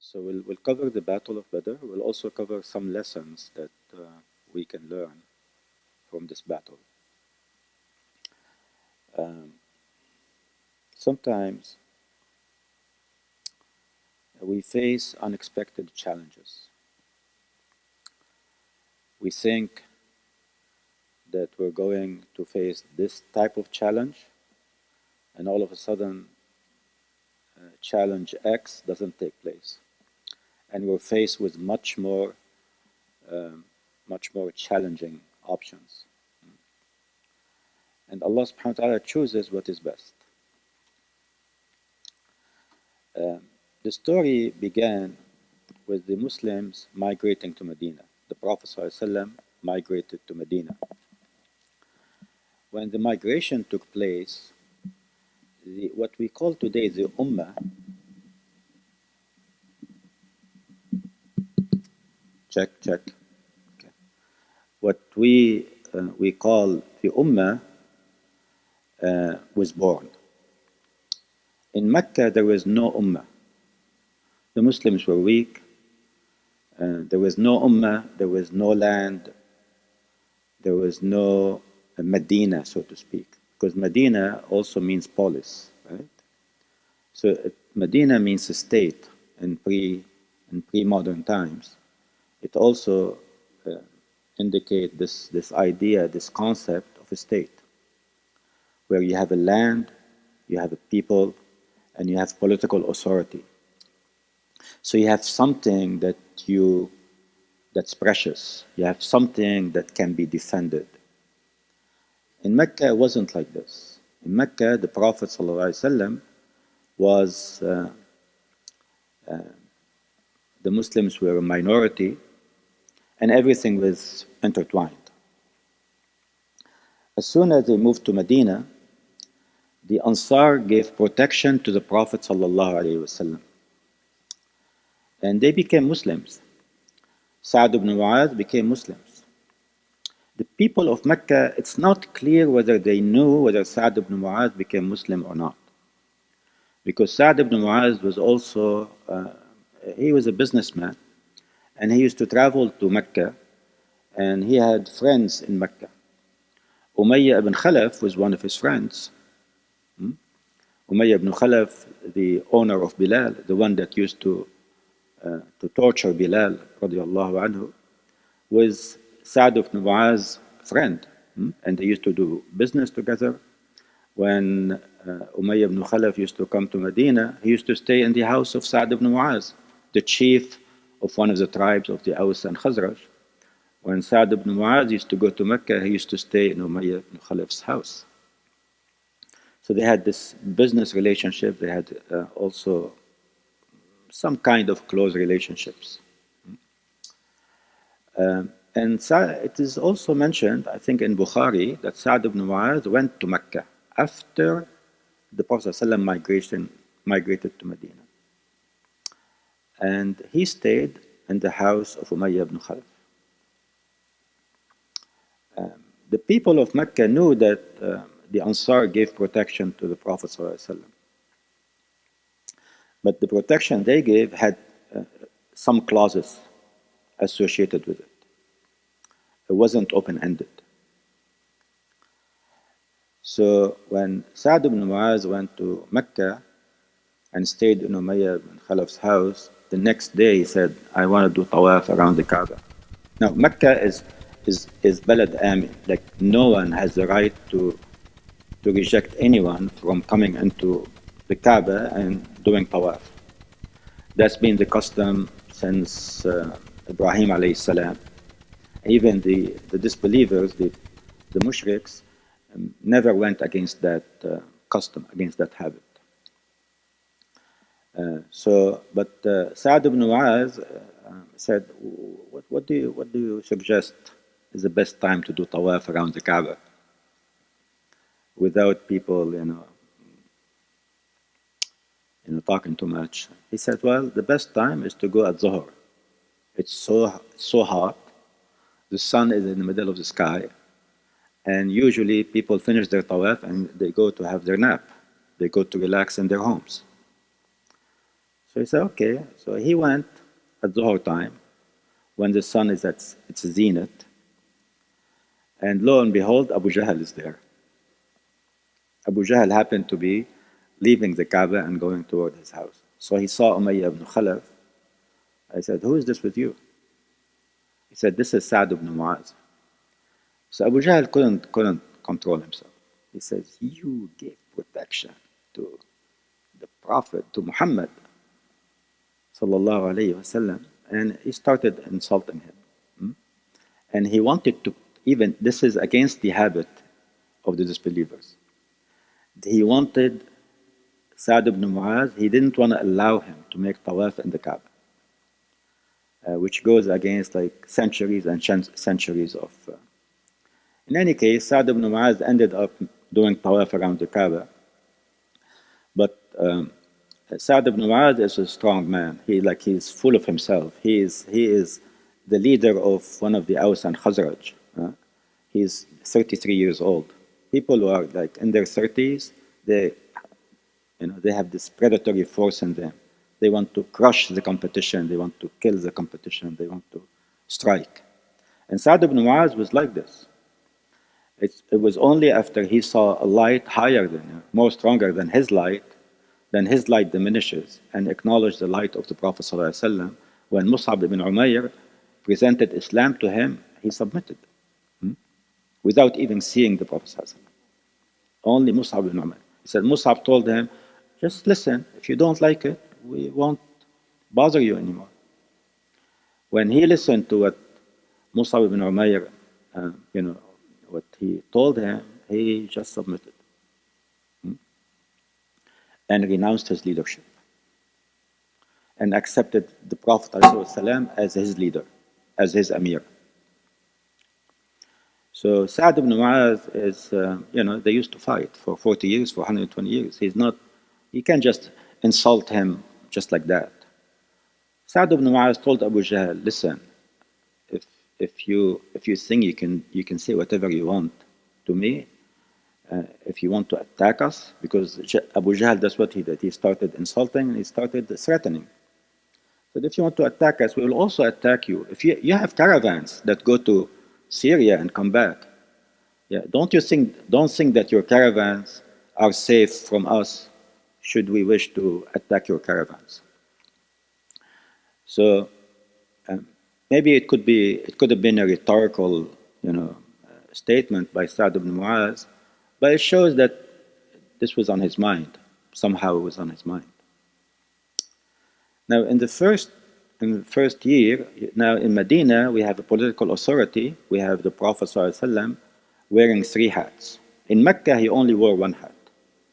So we'll cover the Battle of Badr. We'll also cover some lessons that we can learn from this battle. Sometimes we face unexpected challenges. We think that we're going to face this type of challenge, and all of a sudden, challenge X doesn't take place. And we're faced with much more challenging options. And Allah subhanahu wa ta'ala chooses what is best. The story began with the Muslims migrating to Medina. The Prophet ﷺ migrated to Medina. When the migration took place, what we call today the Ummah, check. Okay. What we call the Ummah was born. In Mecca, there was no Ummah. The Muslims were weak. There was no Ummah. There was no land. There was no Medina, so to speak. Because Medina also means polis, right? So Medina means a state in pre-modern times. It also indicates this idea, this concept of a state, where you have a land, you have a people, and you have political authority. So you have something that's precious. You have something that can be defended. In Mecca, it wasn't like this. In Mecca, the Prophet ﷺ was, the Muslims were a minority, and everything was intertwined. As soon as they moved to Medina, the Ansar gave protection to the Prophet ﷺ. And they became Muslims. Sa'd ibn Mu'adh became Muslims. The people of Mecca, it's not clear whether they knew whether Sa'd ibn Mu'adh became Muslim or not. Because Sa'd ibn Mu'adh was also, he was a businessman, and he used to travel to Mecca, and he had friends in Mecca. Umayyah ibn Khalaf was one of his friends. Umayyah ibn Khalaf, the owner of Bilal, the one that used to torture Bilal radiallahu anhu, was Sa'd ibn Mu'adh's friend, and they used to do business together. When Umayyah ibn Khalaf used to come to Medina, he used to stay in the house of Sa'd ibn Mu'adh, the chief of one of the tribes of the Aus and Khazraj. When Sa'd ibn Mu'adh used to go to Mecca, he used to stay in Umayyah ibn Khalaf's house. So they had this business relationship. They had also some kind of close relationships. And it is also mentioned, I think in Bukhari, that Sa'd ibn Mu'adh went to Mecca after the Prophet ﷺ migrated to Medina. And he stayed in the house of Umayyah ibn Khalaf. The people of Mecca knew that the Ansar gave protection to the Prophet ﷺ. But the protection they gave had some clauses associated with it. It wasn't open-ended. So when Sa'd ibn Mu'adh went to Mecca and stayed in Umayyah ibn Khalaf's house, the next day he said, I want to do tawaf around the Kaaba. Now Mecca is balad amin, like no one has the right to reject anyone from coming into the Kaaba and doing tawaf. That's been the custom since Ibrahim alayhi salam. Even the disbelievers, the mushriks, never went against that custom, against that habit. But Sa'd ibn Mu'adh said, what do you suggest is the best time to do tawaf around the Kaaba without people, talking too much? He said, well, the best time is to go at Zuhr. It's so hot. The sun is in the middle of the sky. And usually people finish their tawaf and they go to have their nap. They go to relax in their homes. So he said, okay. So he went at Zuhur time when the sun is at its zenith. And lo and behold, Abu Jahl is there. Abu Jahl happened to be leaving the Kaaba and going toward his house. So he saw Umayyah ibn Khalaf. I said, who is this with you? He said, this is Sa'd ibn Mu'az. So Abu Jahl couldn't control himself. He says, you gave protection to the Prophet, to Muhammad, sallallahu alayhi wasallam, and he started insulting him. And he wanted to, even, this is against the habit of the disbelievers. He wanted Sa'd ibn Mu'az, he didn't want to allow him to make tawaf in the Kaaba, which goes against like centuries and centuries of... In any case, Sa'd ibn Mu'az ended up doing tawaf around the Kaaba. But Sa'd ibn Mu'az is a strong man. He's full of himself. He is the leader of one of the Aus and Khazraj. He's 33 years old. People who are like in their 30s, they have this predatory force in them. They want to crush the competition. They want to kill the competition. They want to strike. And Sa'd ibn Mu'az was like this. It was only after he saw a light higher than him, more stronger than his light diminishes, and acknowledged the light of the Prophet ﷺ. When Mus'ab ibn Umayr presented Islam to him, he submitted without even seeing the Prophet ﷺ. Only Mus'ab ibn Umayr. He said, Mus'ab told him, just listen, if you don't like it, we won't bother you anymore. When he listened to what Mus'ab ibn Umayr, what he told him, he just submitted and renounced his leadership and accepted the Prophet ﷺ as his leader, as his Amir. So Sa'd ibn Mu'az is, they used to fight for 40 years, for 120 years. You can't just insult him just like that. Sa'd ibn Mu'az told Abu Jahl, listen, if you think you can say whatever you want to me, if you want to attack us, because Abu Jahl, that's what he did. He started insulting and he started threatening. But if you want to attack us, we will also attack you. If you have caravans that go to Syria and come back, don't think that your caravans are safe from us should we wish to attack your caravans. So maybe it could have been a rhetorical, statement by Sa'd ibn Mu'az, but it shows that this was on his mind. Somehow it was on his mind. Now, in the first year, now in Medina, we have a political authority. We have the Prophet ﷺ wearing 3 hats. In Mecca, he only wore 1 hat.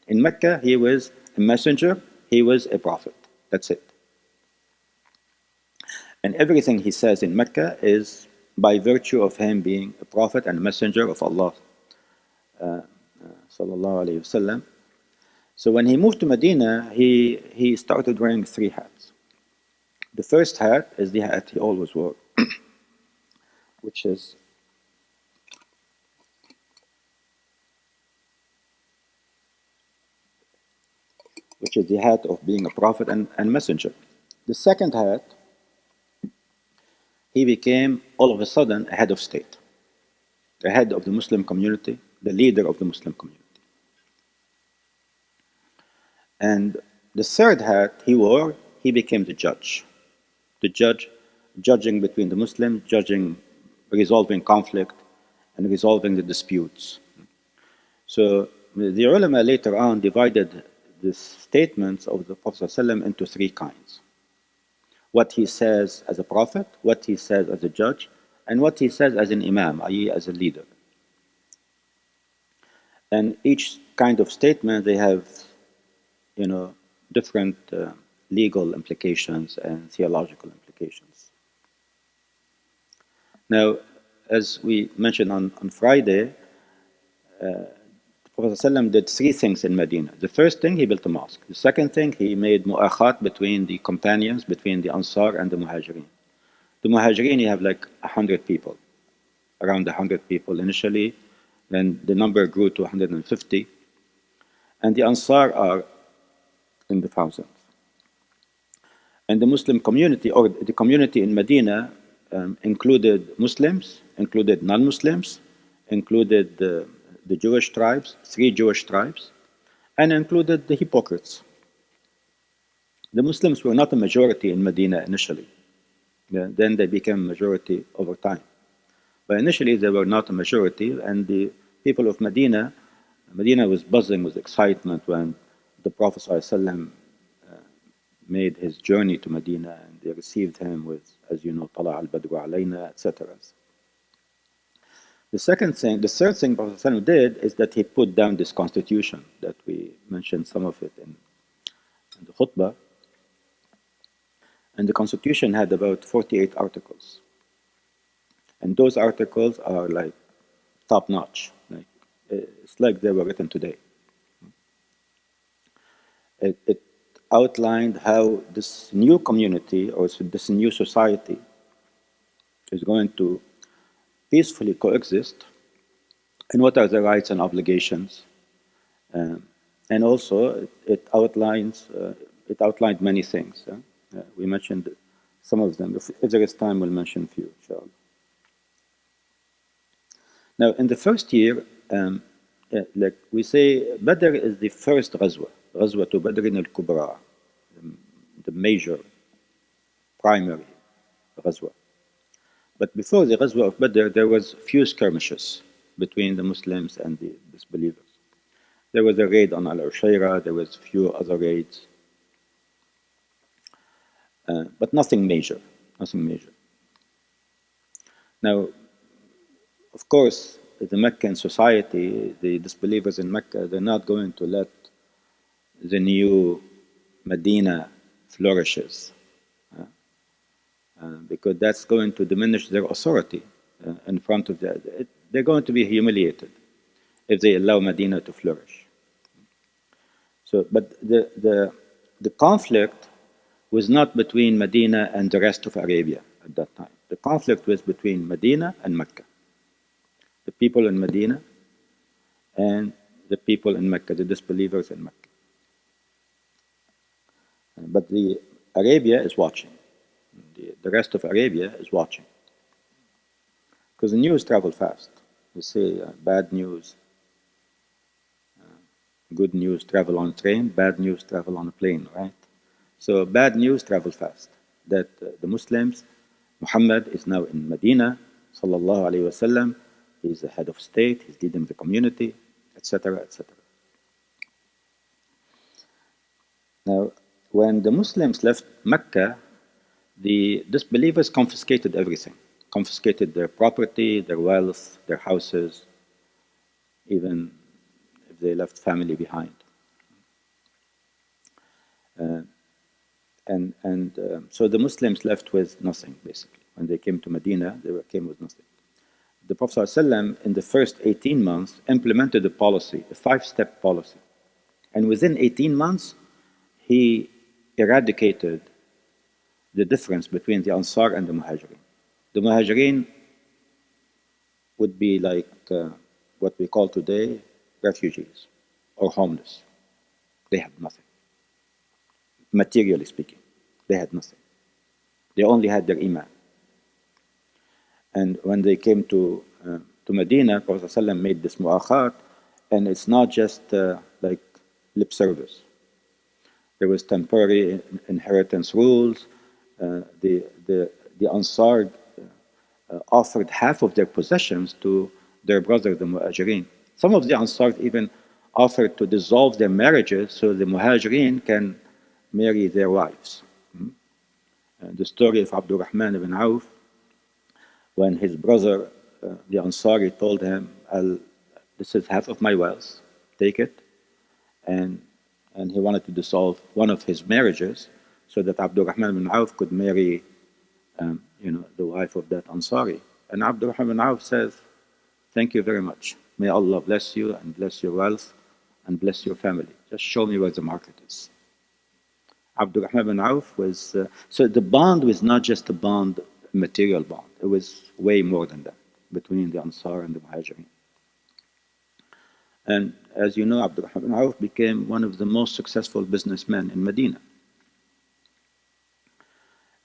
In Mecca, he was a messenger, he was a prophet. That's it. And everything he says in Mecca is by virtue of him being a prophet and a messenger of Allah. Sallallahu alayhi wasallam. So when he moved to Medina, he started wearing 3 hats. The first hat is the hat he always wore, which is the hat of being a prophet and messenger. The second hat, he became all of a sudden a head of state, the head of the Muslim community, the leader of the Muslim community. And the third hat he wore, he became the judge. Judging between the Muslims, resolving conflict, and resolving the disputes. So the ulama later on divided the statements of the Prophet ﷺ into 3 kinds. What he says as a prophet, what he says as a judge, and what he says as an imam, i.e. as a leader. And each kind of statement, they have different legal implications and theological implications. Now, as we mentioned on Friday, the Prophet ﷺ did 3 things in Medina. The first thing, he built a mosque. The second thing, he made mu'akhat between the companions, between the Ansar and the Muhajirin. The Muhajirin, you have like 100 people, around 100 people initially, then the number grew to 150, and the Ansar are in the thousands. And the Muslim community, or the community in Medina, included Muslims, included non-Muslims, included the Jewish tribes, 3 Jewish tribes, and included the hypocrites. The Muslims were not a majority in Medina initially. Then they became a majority over time. But initially they were not a majority, and the people of Medina was buzzing with excitement when the Prophet ﷺ made his journey to Medina, and they received him with, as you know, طلع البدر علينا, etc. The third thing Prophet ﷺ did is that he put down this constitution that we mentioned some of it in the khutbah. And the constitution had about 48 articles. And those articles are like top notch. It's like they were written today. It outlined how this new community or this new society is going to peacefully coexist, and what are the rights and obligations. And also it outlined many things. We mentioned some of them. If there is time, we'll mention a few, inshallah. Now, in the first year, like we say, Badr is the first ghazwa, ghazwa to Badr al-Kubra, the major, primary ghazwa. But before the ghazwa of Badr, there was few skirmishes between the Muslims and the disbelievers. There was a raid on Al-Ushayra, there was few other raids. But nothing major, nothing major. Now, of course, the Meccan society, the disbelievers in Mecca, they're not going to let the new Medina flourishes, because that's going to diminish their authority in front of they're going to be humiliated if they allow Medina to flourish. So, but the conflict was not between Medina and the rest of Arabia at that time. The conflict was between Medina and Mecca. The people in Medina and the people in Mecca, the disbelievers in Mecca. But the Arabia is watching. The rest of Arabia is watching. Because the news travel fast. They say bad news, good news travel on a train, bad news travel on a plane, right? So bad news travel fast. That the Muslims, Muhammad is now in Medina, sallallahu alayhi wasallam. He's the head of state, he's leading the community, etc., etc. Now, when the Muslims left Mecca, the disbelievers confiscated everything. Confiscated their property, their wealth, their houses, even if they left family behind. So the Muslims left with nothing, basically. When they came to Medina, they came with nothing. The Prophet ﷺ, in the first 18 months, implemented a policy, a 5-step policy. And within 18 months, he eradicated the difference between the Ansar and the Muhajirin. The Muhajirin would be like what we call today refugees or homeless. They had nothing. Materially speaking, they had nothing. They only had their iman. And when they came to Medina, Prophet ﷺ made this mu'akhat, and it's not just like lip service. There was temporary inheritance rules. The Ansar offered half of their possessions to their brother, the Muhajirin. Some of the Ansar even offered to dissolve their marriages so the Muhajirin can marry their wives. The story of Abdurrahman ibn Auf, when his brother, the Ansari, told him, this is half of my wealth, take it. And he wanted to dissolve one of his marriages so that Abdurrahman ibn Auf could marry the wife of that Ansari. And Abdurrahman ibn Auf says, thank you very much. May Allah bless you and bless your wealth and bless your family. Just show me where the market is. Abdurrahman ibn Auf was, so the bond was not just a bond, a material bond. It was way more than that between the Ansar and the Muhajirin. And as you know, Abdurrahman ibn Auf became one of the most successful businessmen in Medina.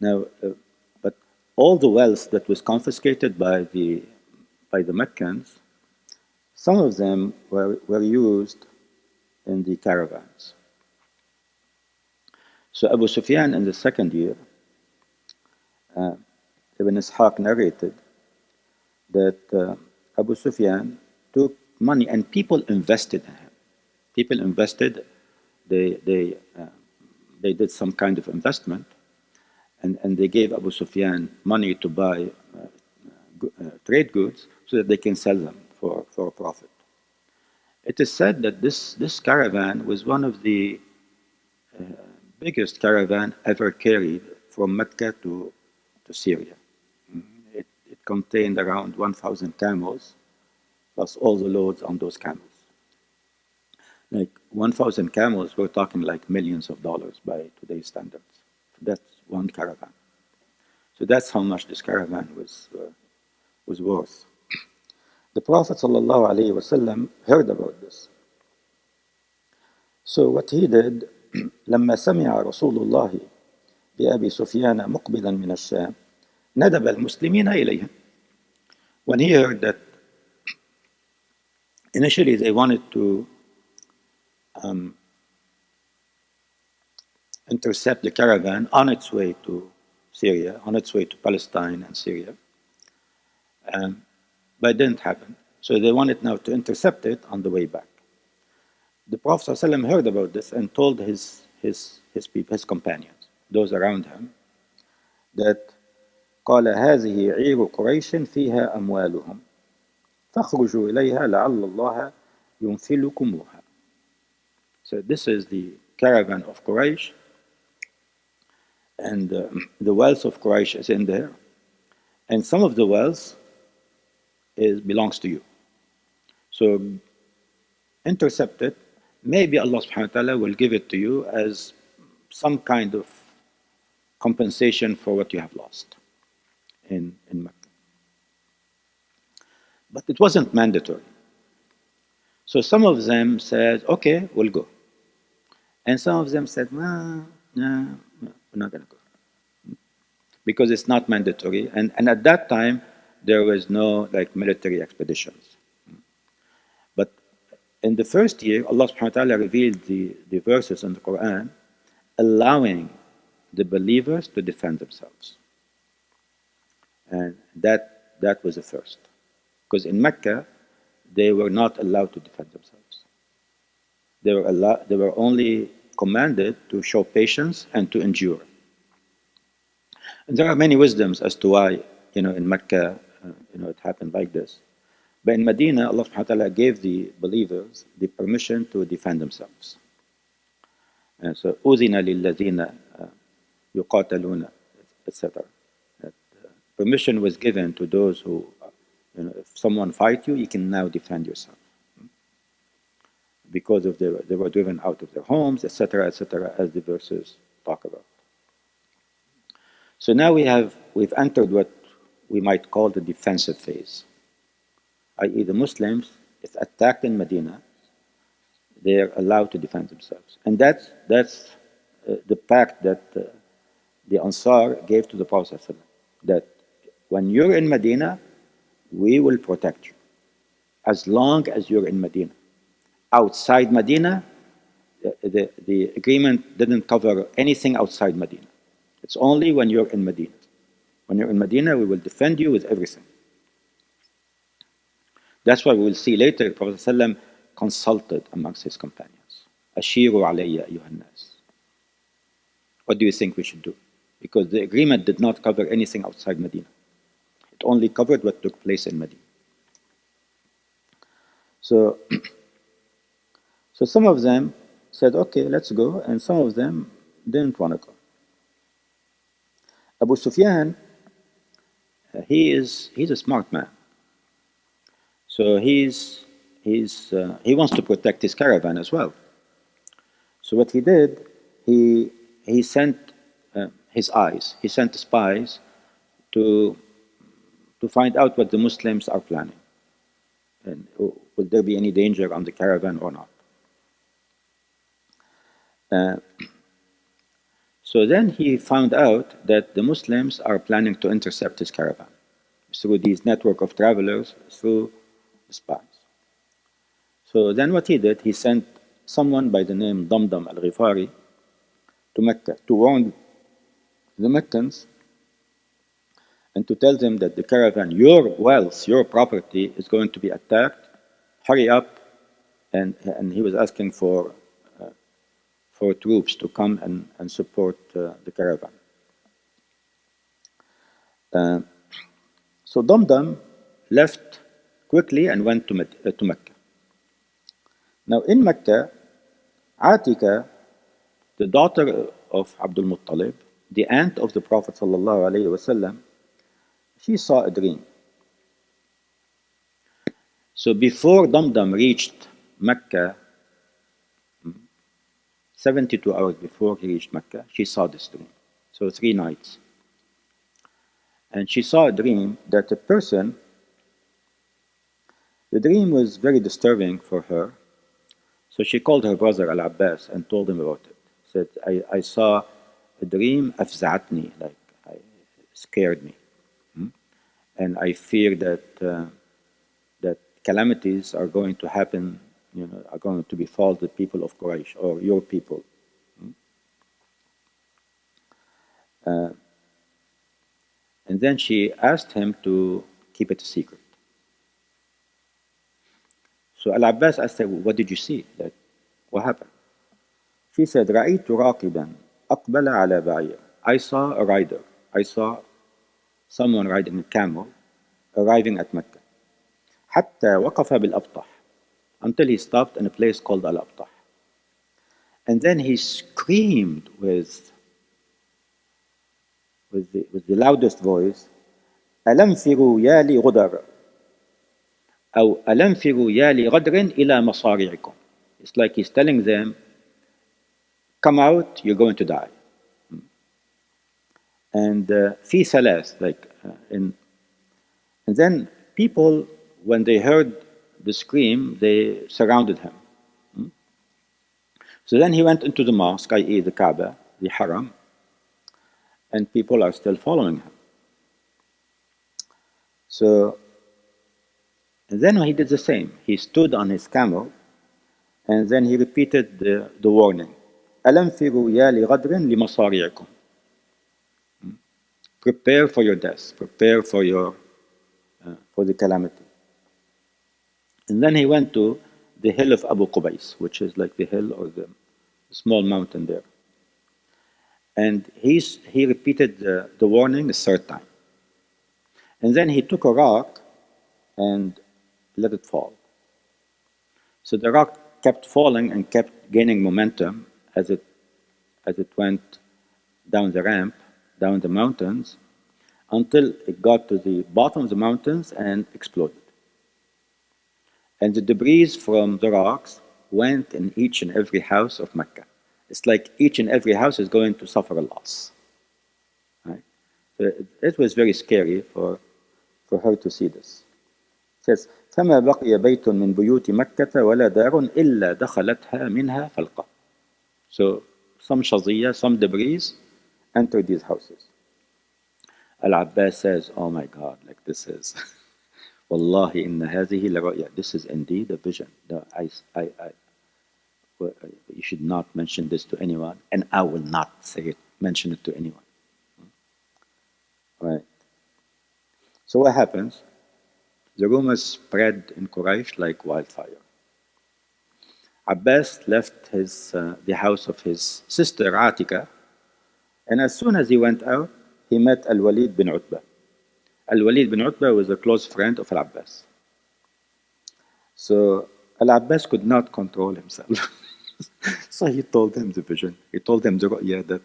Now, but all the wealth that was confiscated by the Meccans, some of them were used in the caravans. So Abu Sufyan in the second year, Ibn Ishaq narrated that Abu Sufyan took money and people invested in him. People invested, they did some kind of investment, and they gave Abu Sufyan money to buy trade goods so that they can sell them for a profit. It is said that this caravan was one of the biggest caravan ever carried from Mecca to Syria. It contained around 1,000 camels, plus all the loads on those camels. Like 1,000 camels, we're talking like millions of dollars by today's standards. That's one caravan. So that's how much this caravan was worth. The Prophet ﷺ heard about this. So what he did, لما سمع رسول الله بأبي سفيان مقبلا من الشام ندب المسلمين إليهم. When he heard that initially they wanted to intercept the caravan on its way to Syria, on its way to Palestine and Syria, but it didn't happen. So they wanted now to intercept it on the way back. The Prophet ﷺ heard about this and told his people, his companions, those around him, that قال هذه عير قريش فيها أموالهم فاخرجوا إليها لعل الله ينفلكموها. So this is the caravan of Quraysh, and the wealth of Quraysh is in there, and some of the wealth belongs to you. So intercept it. Maybe Allah subhanahu wa ta'ala will give it to you as some kind of compensation for what you have lost in Mecca. But it wasn't mandatory. So some of them said, okay, we'll go. And some of them said, no, we're not going to go. Because it's not mandatory. And at that time, there was no like military expeditions. But in the first year, Allah subhanahu wa ta'ala revealed the verses in the Quran allowing the believers to defend themselves. And that was the first. Because in Mecca, they were not allowed to defend themselves. They were only commanded to show patience and to endure. And there are many wisdoms as to why, in Mecca, it happened like this. But in Medina, Allah subhanahu wa ta'ala gave the believers the permission to defend themselves. And so, أُذِنَ لِلَّذِينَ يُقَاتَلُونَ, etc. Permission was given to those who, if someone fights you, you can now defend yourself. Because of they were driven out of their homes, etc., as the verses talk about. So now we've entered what we might call the defensive phase, i.e. the Muslims, if attacked in Medina, they are allowed to defend themselves. And that's the pact that the Ansar gave to the Prophet ﷺ, that when you're in Medina, we will protect you, as long as you're in Medina. Outside Medina, the agreement didn't cover anything outside Medina. It's only when you're in Medina. When you're in Medina, we will defend you with everything. That's why we will see later, the Prophet ﷺ consulted amongst his companions. Ashiru alayya ayyuhan nas. What do you think we should do? Because the agreement did not cover anything outside Medina. It only covered what took place in Medina. So some of them said, okay, let's go, and some of them didn't want to go. Abu Sufyan, he's a smart man. So he wants to protect his caravan as well. So what he did, he sent his eyes, he sent spies to find out what the Muslims are planning, and will there be any danger on the caravan or not. So then he found out that the Muslims are planning to intercept his caravan through these network of travelers, through the spies. So then what he did, he sent someone by the name Damdam al-Ghifari to Mecca to warn the Meccans and to tell them that the caravan, your wealth, your property, is going to be attacked. Hurry up. And he was asking for troops to come and support the caravan. So Damdam left quickly and went to Mecca. Now in Mecca, Atika, the daughter of Abdul Muttalib, the aunt of the Prophet ﷺ, she saw a dream. So before Damdam reached Mecca, 72 hours before he reached Mecca, she saw this dream. So 3 nights. And she saw a dream that a person, the dream was very disturbing for her. So she called her brother Al-Abbas and told him about it. Said, I saw a dream, أفزعتني, like scared me. And I fear that calamities are going to happen, are going to befall the people of Quraysh or your people. And then she asked him to keep it a secret. So Al-Abbas asked her, what did you see? Like, what happened? She said, رأيت راكبا أقبل على بعير. I saw a rider. I saw someone riding a camel arriving at Mecca. حتى وقف بالأبطح, until he stopped in a place called Al-Abtah. And then he screamed with the loudest voice, ألنفروا يا لغدر أو ألنفروا يا لغدر إلى مصارعكم. It's like he's telling them, come out, you're going to die. And في ثلاث, and then people, when they heard the scream, they surrounded him. So then he went into the mosque, i.e. the Kaaba, the Haram, and people are still following him. So, and then he did the same. He stood on his camel, and then he repeated the warning. أَلَنْفِرُوا يَا لِغَدْرٍ لِمَصَارِعِكُمْ. Prepare for your death. Prepare for the calamity. And then he went to the hill of Abu Qubais, which is like the hill or the small mountain there. And he repeated the warning a third time. And then he took a rock and let it fall. So the rock kept falling and kept gaining momentum as it went down the ramp, down the mountains, until it got to the bottom of the mountains and exploded. And the debris from the rocks went in each and every house of Mecca. It's like each and every house is going to suffer a loss. Right? So it was very scary for her to see this. It says, فما بقي بيت من بيوت مكة ولا دار إلا دخلتها منها فلقة. So some shaziyah, some debris entered these houses. Al-Abbas says, oh my God, like this is, Wallahi inna hadhihi la-ra'ya. This is indeed a vision. You should not mention this to anyone, and I will not mention it to anyone. Right. So what happens? The rumors spread in Quraysh like wildfire. Abbas left the house of his sister Atika, and as soon as he went out, he met Al-Walid bin Utbah. Al-Walid bin Utbah was a close friend of Al-Abbas. So Al-Abbas could not control himself. So he told them the vision. He told them the ru'ya that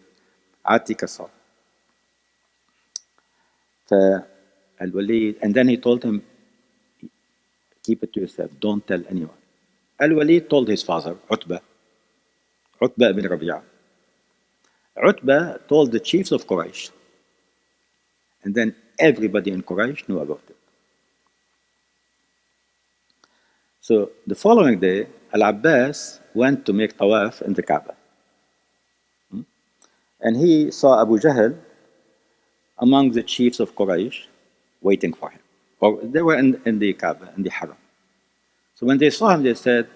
Atika saw. Al-Walid, and then he told him, keep it to yourself, don't tell anyone. Al-Walid told his father, Utbah bin Rabi'ah. Utbah told the chiefs of Quraysh. And then everybody in Quraysh knew about it. So the following day, Al-Abbas went to make tawaf in the Kaaba. And he saw Abu Jahl among the chiefs of Quraysh waiting for him. Or they were in the Kaaba, in the Haram. So when they saw him, they said,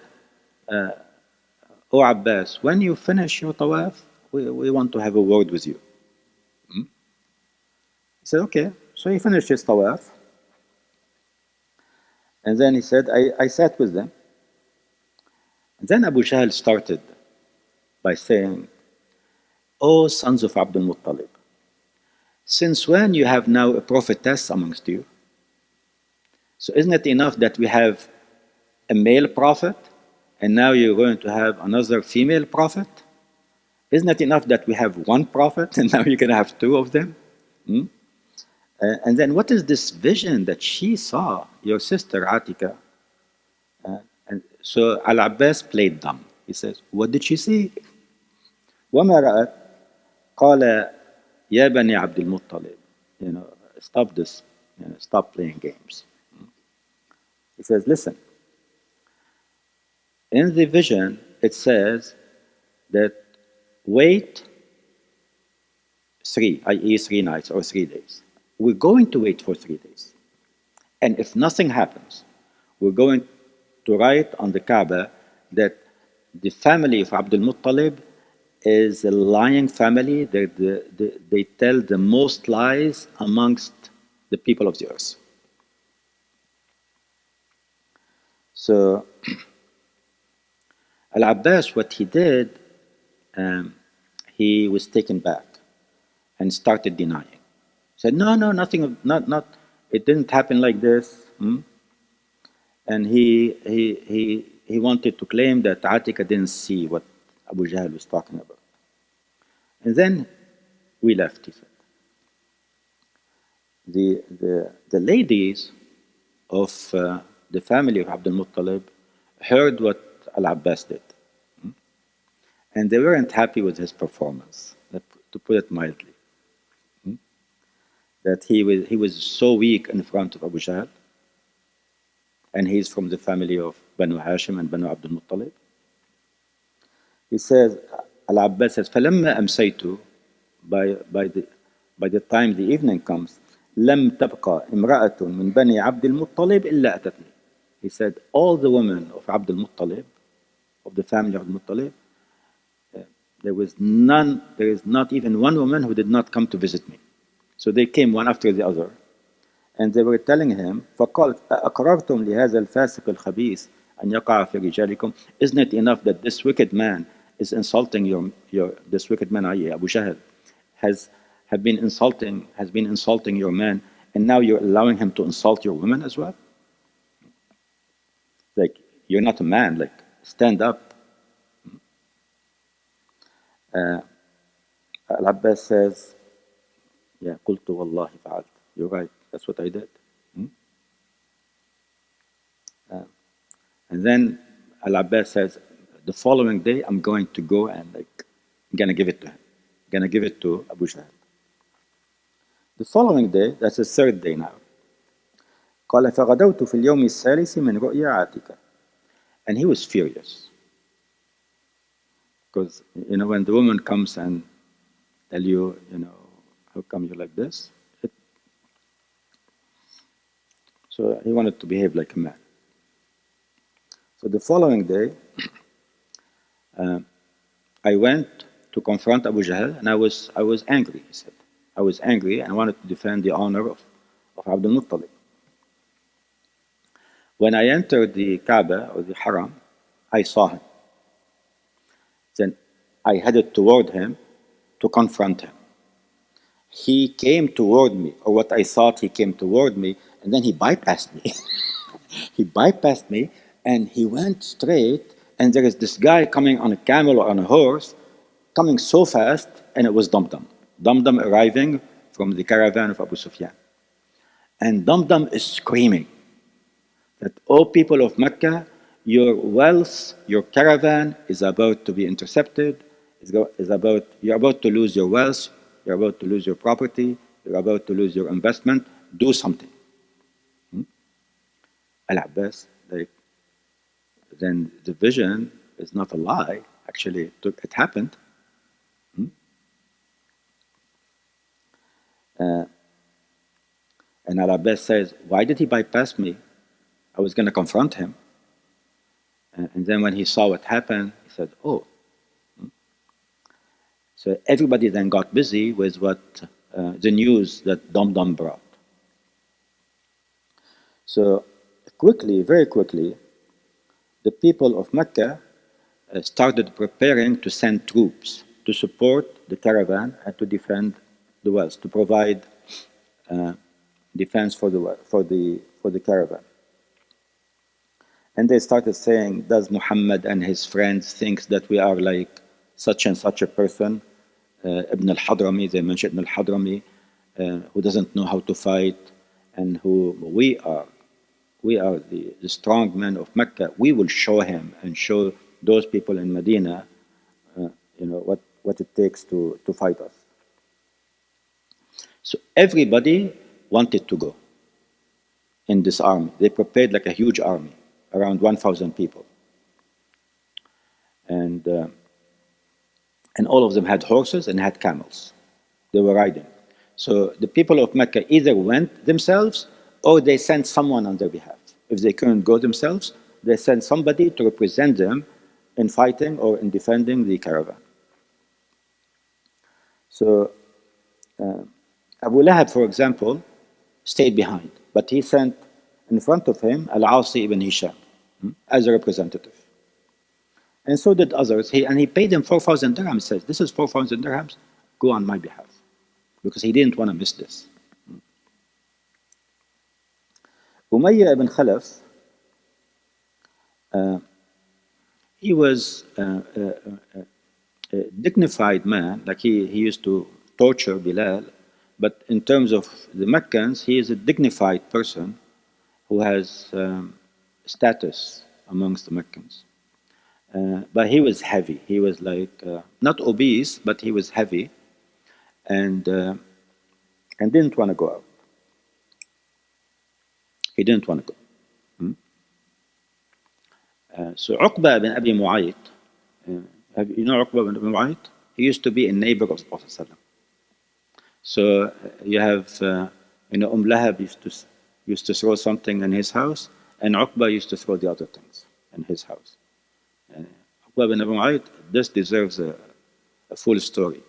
"O Abbas, when you finish your tawaf, we want to have a word with you." He said, "Okay." So he finished his tawaf. And then he said, I sat with them. And then Abu Jahl started by saying, "O sons of Abdul Muttalib, since when you have now a prophetess amongst you? So isn't it enough that we have a male prophet, and now you're going to have another female prophet? Isn't it enough that we have one prophet, and now you're going to have two of them?" And then what is this vision that she saw, your sister Atika? And so Al-Abbas played dumb. He says, "What did she see?" وما رأت قال يا بني عبد المطلب, stop this, stop playing games. He says, "Listen, in the vision it says that wait 3, i.e. 3 nights or 3 days. We're going to wait for 3 days. And if nothing happens, we're going to write on the Kaaba that the family of Abdul Muttalib is a lying family. They tell the most lies amongst the people of the earth." So Al-Abbas, what he did, he was taken back and started denying. He said, "No, nothing, not, it didn't happen like this." And he wanted to claim that Atika didn't see what Abu Jahl was talking about. And then we left, he said. The ladies of the family of Abdul Muttalib heard what Al-Abbas did. And they weren't happy with his performance, to put it mildly. That he was so weak in front of Abu Jahl, and he's from the family of Banu Hashim and Banu Abdul Muttalib. He says, Al-Abbas says, فَلَمَّا أَمْسَيْتُ, by the time the evening comes, لَمْ تَبْقَى امْرَأَةٌ مِنْ بَنِي عَبْدِ الْمُطَّلِبِ إِلَّا أَتَتْنِي. He said, all the women of Abdul Muttalib, of the family of Abdul Muttalib, there is not even one woman who did not come to visit me. So they came one after the other. And they were telling him, فَقَالْ أَقْرَرْتُمْ لِهَذَا الْفَاسِقِ الْخَبِيثِ أَنْ يَقَعَ فِي رِجَالِكُمْ. Isn't it enough that this wicked man is insulting this wicked man, i.e. Abu Jahl, has been insulting your man, and now you're allowing him to insult your women as well? Like, you're not a man, like, stand up. Al-Abbas says, "Yeah, قلت والله فعلت." You're right, that's what I did. And then Al-Abbas says, the following day, I'm going to go and I'm going to give it to him. I'm going to give it to Abu Jahl. The following day, that's the third day now. قال فغدوت في اليوم الثالث من رؤيا عاتكة. And he was furious. Because, when the woman comes and tell you, how come you like this? So he wanted to behave like a man. So the following day, I went to confront Abu Jahl, and I was angry, he said. I was angry and I wanted to defend the honor of Abdul Muttalib. When I entered the Kaaba, or the Haram, I saw him. Then I headed toward him to confront him. He came toward me, or what I thought he came toward me, and then he bypassed me. He bypassed me, and he went straight, and there is this guy coming on a camel or on a horse, coming so fast, and it was Damdam. Damdam arriving from the caravan of Abu Sufyan. And Damdam is screaming that, "O people of Mecca, your wealth, your caravan is about to be intercepted, you're about to lose your wealth, you're about to lose your property, you're about to lose your investment, do something." Al-Abbas, then the vision is not a lie, actually it happened. Uh, and Al-Abbas says, why did he bypass me? I was going to confront him. And then when he saw what happened, he said, oh. So everybody then got busy with what the news that Dom brought. So quickly, very quickly, the people of Mecca started preparing to send troops to support the caravan and to defend the wells, to provide defense for the caravan. And they started saying, does Muhammad and his friends think that we are like such and such a person, Ibn al-Hadrami, they mentioned Ibn al-Hadrami, who doesn't know how to fight, and who we are the strong men of Mecca. We will show him and show those people in Medina, what it takes to fight us. So everybody wanted to go in this army. They prepared like a huge army, around 1,000 people. And all of them had horses and had camels. They were riding. So the people of Mecca either went themselves or they sent someone on their behalf. If they couldn't go themselves, they sent somebody to represent them in fighting or in defending the caravan. So Abu Lahab, for example, stayed behind, but he sent in front of him Al-Asi ibn Hisham as a representative. And so did others. He paid him 4,000 dirhams. He says, this is 4,000 dirhams, go on my behalf. Because he didn't want to miss this. Umayyah ibn Khalaf, he was a dignified man, like he used to torture Bilal, but in terms of the Meccans, he is a dignified person who has status amongst the Meccans. But he was heavy. He was like, not obese, but he was heavy and didn't want to go out. He didn't want to go. So Uqba bin Abi Mu'ayt, you know Uqba bin Abi Mu'ayt? He used to be a neighbor of the Prophet ﷺ. So you have, Lahab used to throw something in his house, and Uqba used to throw the other things in his house. Uqba bin Abi Mu'ayt, this deserves a full story.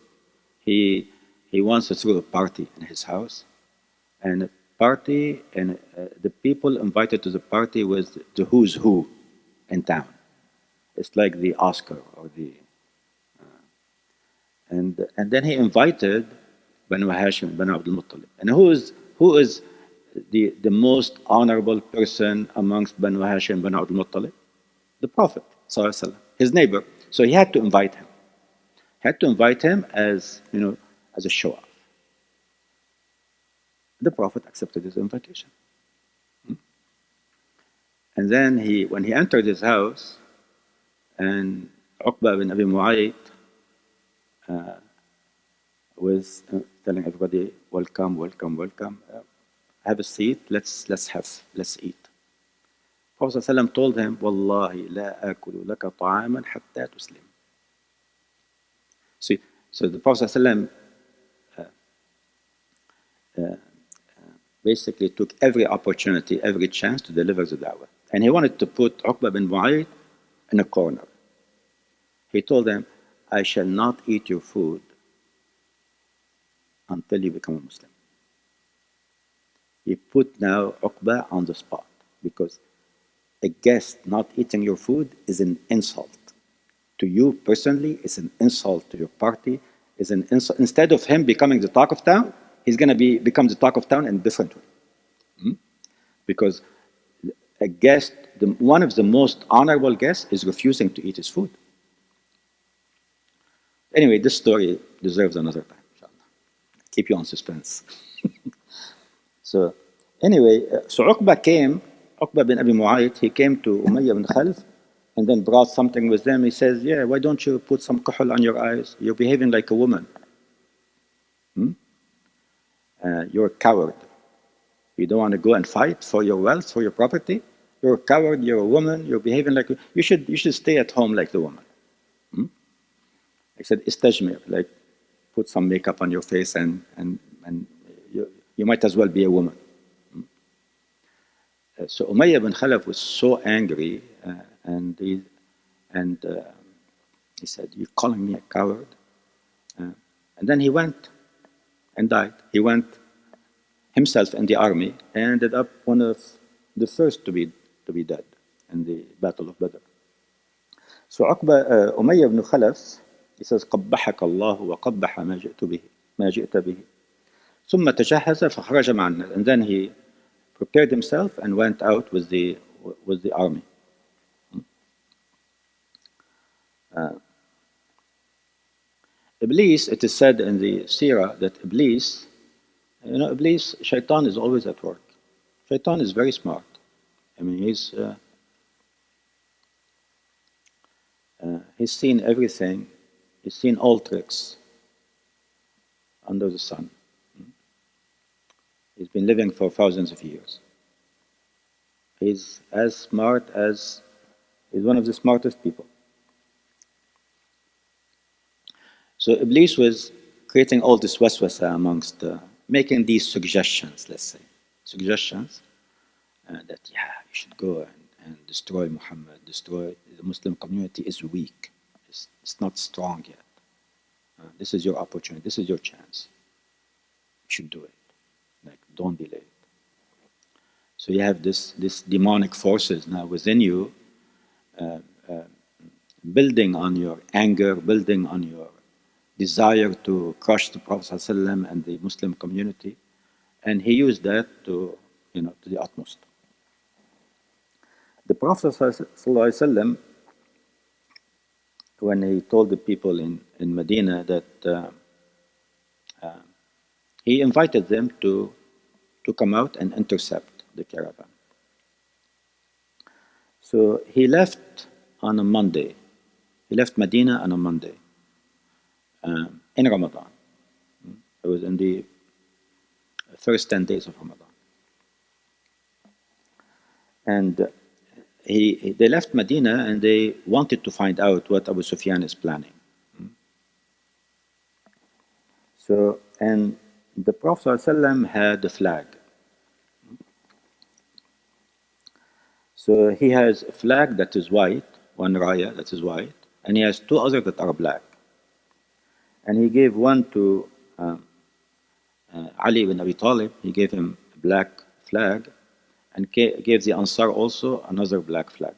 He once threw a party in his house, and the people invited to the party was the who's who in town. It's like the Oscar or the and then he invited Banu Hashim, Banu Abdul Muttalib. And who is the most honorable person amongst Banu Hashim, Banu Abdul Muttalib? The Prophet sallallahu alaihi wasallam, his neighbor. So he had to invite him. He had to invite him as as a show off. The Prophet accepted his invitation. And then when he entered his house, and Uqba bin Abi Mu'ayt was telling everybody, welcome, welcome, welcome. Have a seat, let's eat. Prophet ﷺ told him, Wallahi la akulu laka ta'aman hatta tuslim. See, so the Prophet ﷺ basically took every opportunity, every chance to deliver the da'wah. And he wanted to put Uqba bin Mu'ayt in a corner. He told them, I shall not eat your food until you become a Muslim. He put now Uqba on the spot, because a guest not eating your food is an insult. To you personally, it's an insult to your party, is an insult. Instead of him becoming the talk of town, he's going to become the talk of town in a different way. Because a guest, one of the most honorable guests, is refusing to eat his food. Anyway, this story deserves another time, inshallah. Keep you on suspense. So anyway, so Uqba bin Abi Mu'ayt, he came to Umayyah bin Khalaf and then brought something with them. He says, yeah, why don't you put some kuhl on your eyes? You're behaving like a woman. You're a coward. You don't want to go and fight for your wealth, for your property. You're a coward, you're a woman, you're behaving like you should stay at home like the woman. I said, istajmir, like put some makeup on your face and You might as well be a woman. So Umayyah bin Khalaf was so angry, and he said, "You're calling me a coward?" And then he went and died. He went himself in the army and ended up one of the first to be dead in the Battle of Badr. So Umayyah ibn Khalaf, he says, قبحك الله وقبح ما جئت به ثم تجهز فخرج مع الناس. And then he prepared himself and went out with the army. Iblis, it is said in the Sirah that Iblis, Iblis, Shaitan is always at work. Shaitan is very smart. I mean, he's seen everything. He's seen all tricks under the sun. He's been living for thousands of years. He's as smart as, he's one of the smartest people. So Iblis was creating all this waswasa amongst, making these suggestions, let's say. Suggestions that, yeah, you should go and destroy Muhammad, destroy the Muslim community is weak. It's not strong yet. This is your opportunity, this is your chance. You should do it. Like, don't delay it. So you have this demonic forces now within you, building on your anger, building on your desire to crush the Prophet ﷺ and the Muslim community, and he used that to the utmost. The Prophet ﷺ, when he told the people in Medina that he invited them to come out and intercept the caravan. So he left on a Monday. He left Medina on a Monday in Ramadan. It was in the first 10 days of Ramadan. And they left Medina and they wanted to find out what Abu Sufyan is planning. So, and the Prophet ﷺ had a flag. So he has a flag that is white, one raya that is white, and he has two others that are black. And he gave one to Ali ibn Abi Talib, he gave him a black flag, and gave the Ansar also another black flag.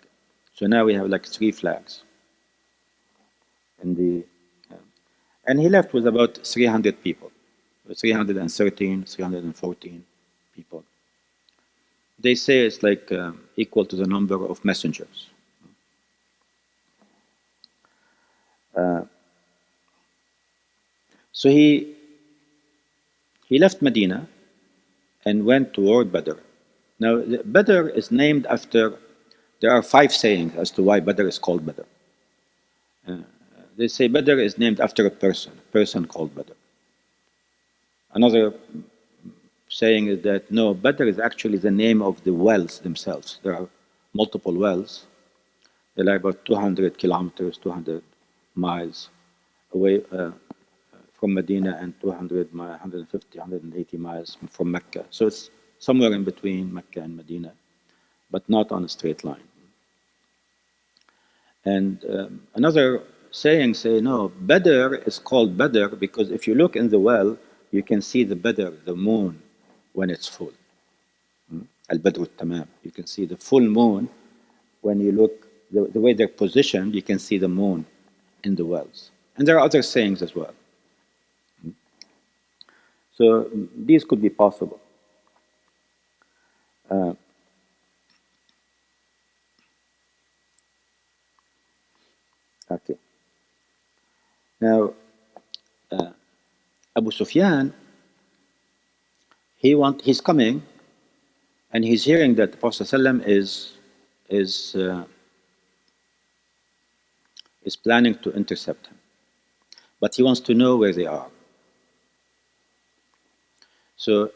So now we have like 3 flags. And he left with about 300 people, 313, 314 people. They say it's like equal to the number of messengers. So he left Medina and went toward Badr. Now, Badr is named after, there are 5 sayings as to why Badr is called Badr. They say Badr is named after a person called Badr. Another saying is that no, Badr is actually the name of the wells themselves. There are multiple wells. They're like about 200 kilometers, 200 miles away from Medina, and 150, 180 miles from Mecca. So it's somewhere in between Mecca and Medina, but not on a straight line. And another saying say, no, Badr is called Badr because if you look in the well, you can see the Badr, the moon, when it's full. Al-Badr al-Tamam. You can see the full moon. When you look, the way they're positioned, you can see the moon in the wells. And there are other sayings as well. So these could be possible. Okay. Now, Abu Sufyan, he's coming, and he's hearing that the Prophet ﷺ is planning to intercept him, but he wants to know where they are. So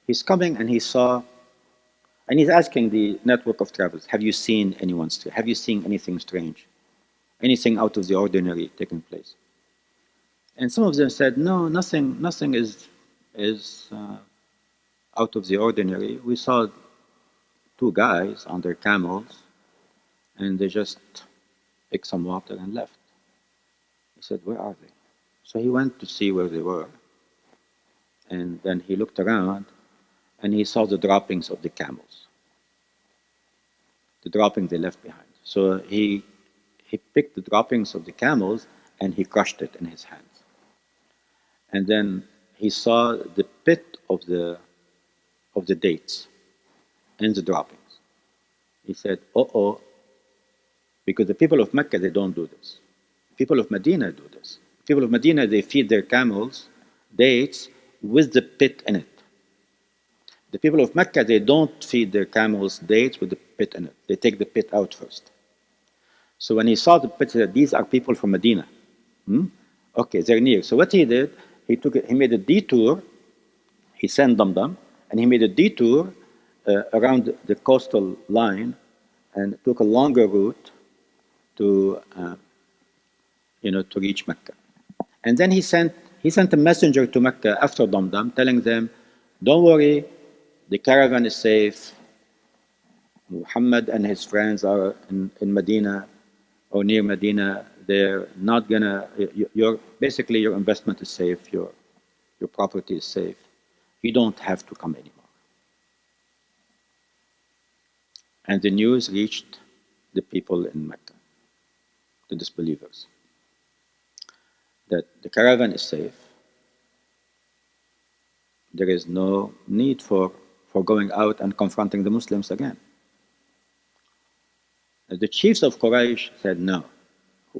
he's coming, and he saw, and he's asking the network of travelers, have you seen anyone strange? Have you seen anything strange? Anything out of the ordinary taking place? And some of them said, no, nothing is out of the ordinary, we saw two guys on their camels, and they just picked some water and left. He said, where are they? So he went to see where they were, and then he looked around, and he saw the droppings of the camels, the droppings they left behind. So he picked the droppings of the camels, and he crushed it in his hands. And then he saw the pit of the dates and the droppings. He said, uh-oh, because the people of Mecca, they don't do this. The people of Medina do this. The people of Medina, they feed their camels dates with the pit in it. The people of Mecca, they don't feed their camels dates with the pit in it. They take the pit out first. So when he saw the pit, he said, these are people from Medina. Okay, they're near. So what he did, he made a detour. He sent them, and he made a detour around the coastal line, and took a longer route to reach Mecca. And then he sent a messenger to Mecca after Damdam, telling them, don't worry, the caravan is safe. Muhammad and his friends are in Medina or near Medina. They're not gonna, basically your investment is safe, your property is safe. You don't have to come anymore. And the news reached the people in Mecca, the disbelievers, that the caravan is safe. There is no need for going out and confronting the Muslims again. The chiefs of Quraysh said, no,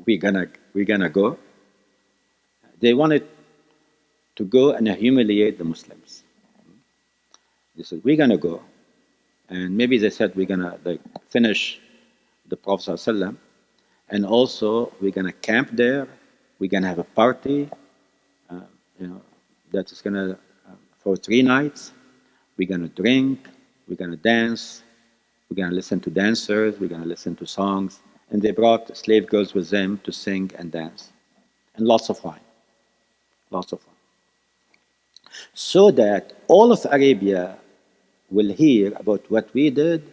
we're gonna go. They wanted to go and humiliate the Muslims. They said, we're gonna go. And maybe they said, we're gonna finish the Prophet ﷺ, and also we're gonna camp there. We're gonna have a party, that is gonna for 3 nights. We're gonna drink. We're gonna dance. We're gonna listen to dancers. We're gonna listen to songs. And they brought slave girls with them to sing and dance, and lots of wine, so that all of Arabia will hear about what we did,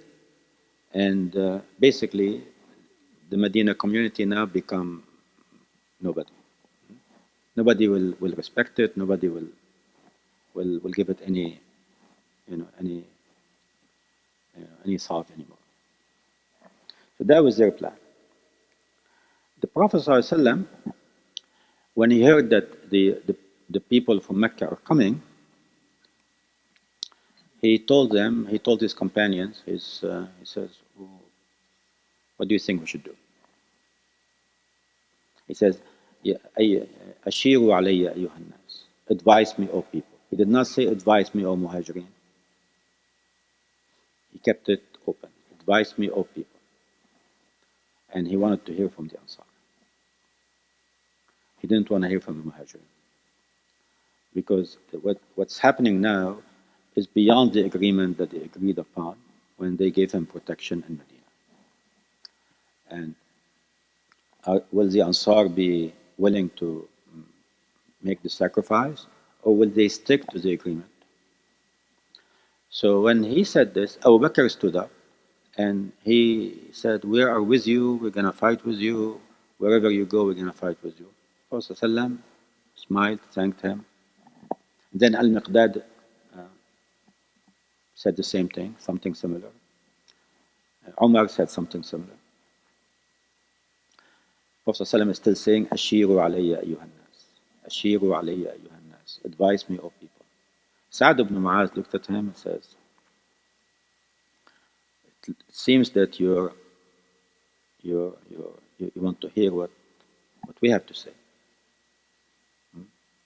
and basically the Medina community now become nobody. Nobody will respect it. Nobody will give it any thought anymore. So that was their plan. The Prophet ﷺ, when he heard that the people from Mecca are coming, he told his companions, he says, what do you think we should do? He says, Ashiru alayya ayyuhan nas. Advise me, O people. He did not say, advise me, O muhajirin. He kept it open. Advise me, O people. And he wanted to hear from the Ansar. He didn't want to hear from the muhajirin. Because what's happening now is beyond the agreement that they agreed upon when they gave him protection in Medina. And will the Ansar be willing to make the sacrifice, or will they stick to the agreement? So when he said this, Abu Bakr stood up and he said, we are with you, we're going to fight with you, wherever you go, we're going to fight with you. Prophet ﷺ smiled, thanked him. Then Al-Miqdad said the same thing, something similar. Umar said something similar. Prophet ﷺ is still saying, Ashiru alayya ayyuhan nas. Ashiru alayya ayyuhan nas. Advise me, O people. Sa'd ibn Mu'az looked at him and says, it seems that you want to hear what we have to say.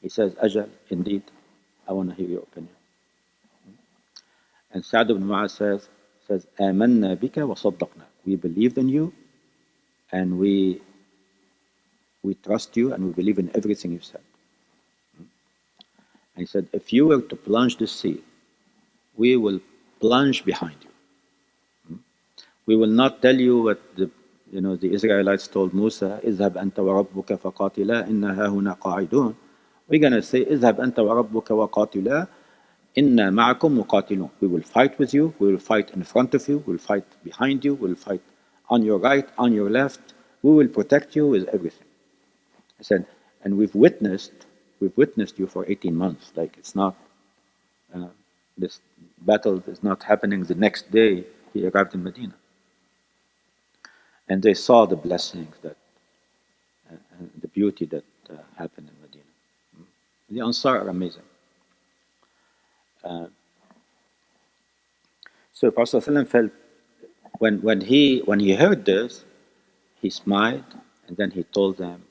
He says, Ajal, indeed, I want to hear your opinion. And Sa'd ibn Mu'az says, Amanna bika wa saddaqna. We believed in you, and we trust you, and we believe in everything you said. And he said, if you were to plunge the sea, we will plunge behind you. We will not tell you what the Israelites told Musa, اذهب أنت وربك فقاتلا إنا هاهنا قاعدون. We're going to say, اذهب أنت وربك وقاتلا. إِنَّا مَعَكُمْ مُقَاتِلُونَ. We will fight with you, we will fight in front of you, we will fight behind you, we will fight on your right, on your left, we will protect you with everything. I said, and we've witnessed you for 18 months. Like, it's not, this battle is not happening the next day he arrived in Medina. And they saw the blessings that, and the beauty that happened in Medina. The Ansar are amazing. So Prophet ﷺ felt, when he heard this, he smiled, and then he told them,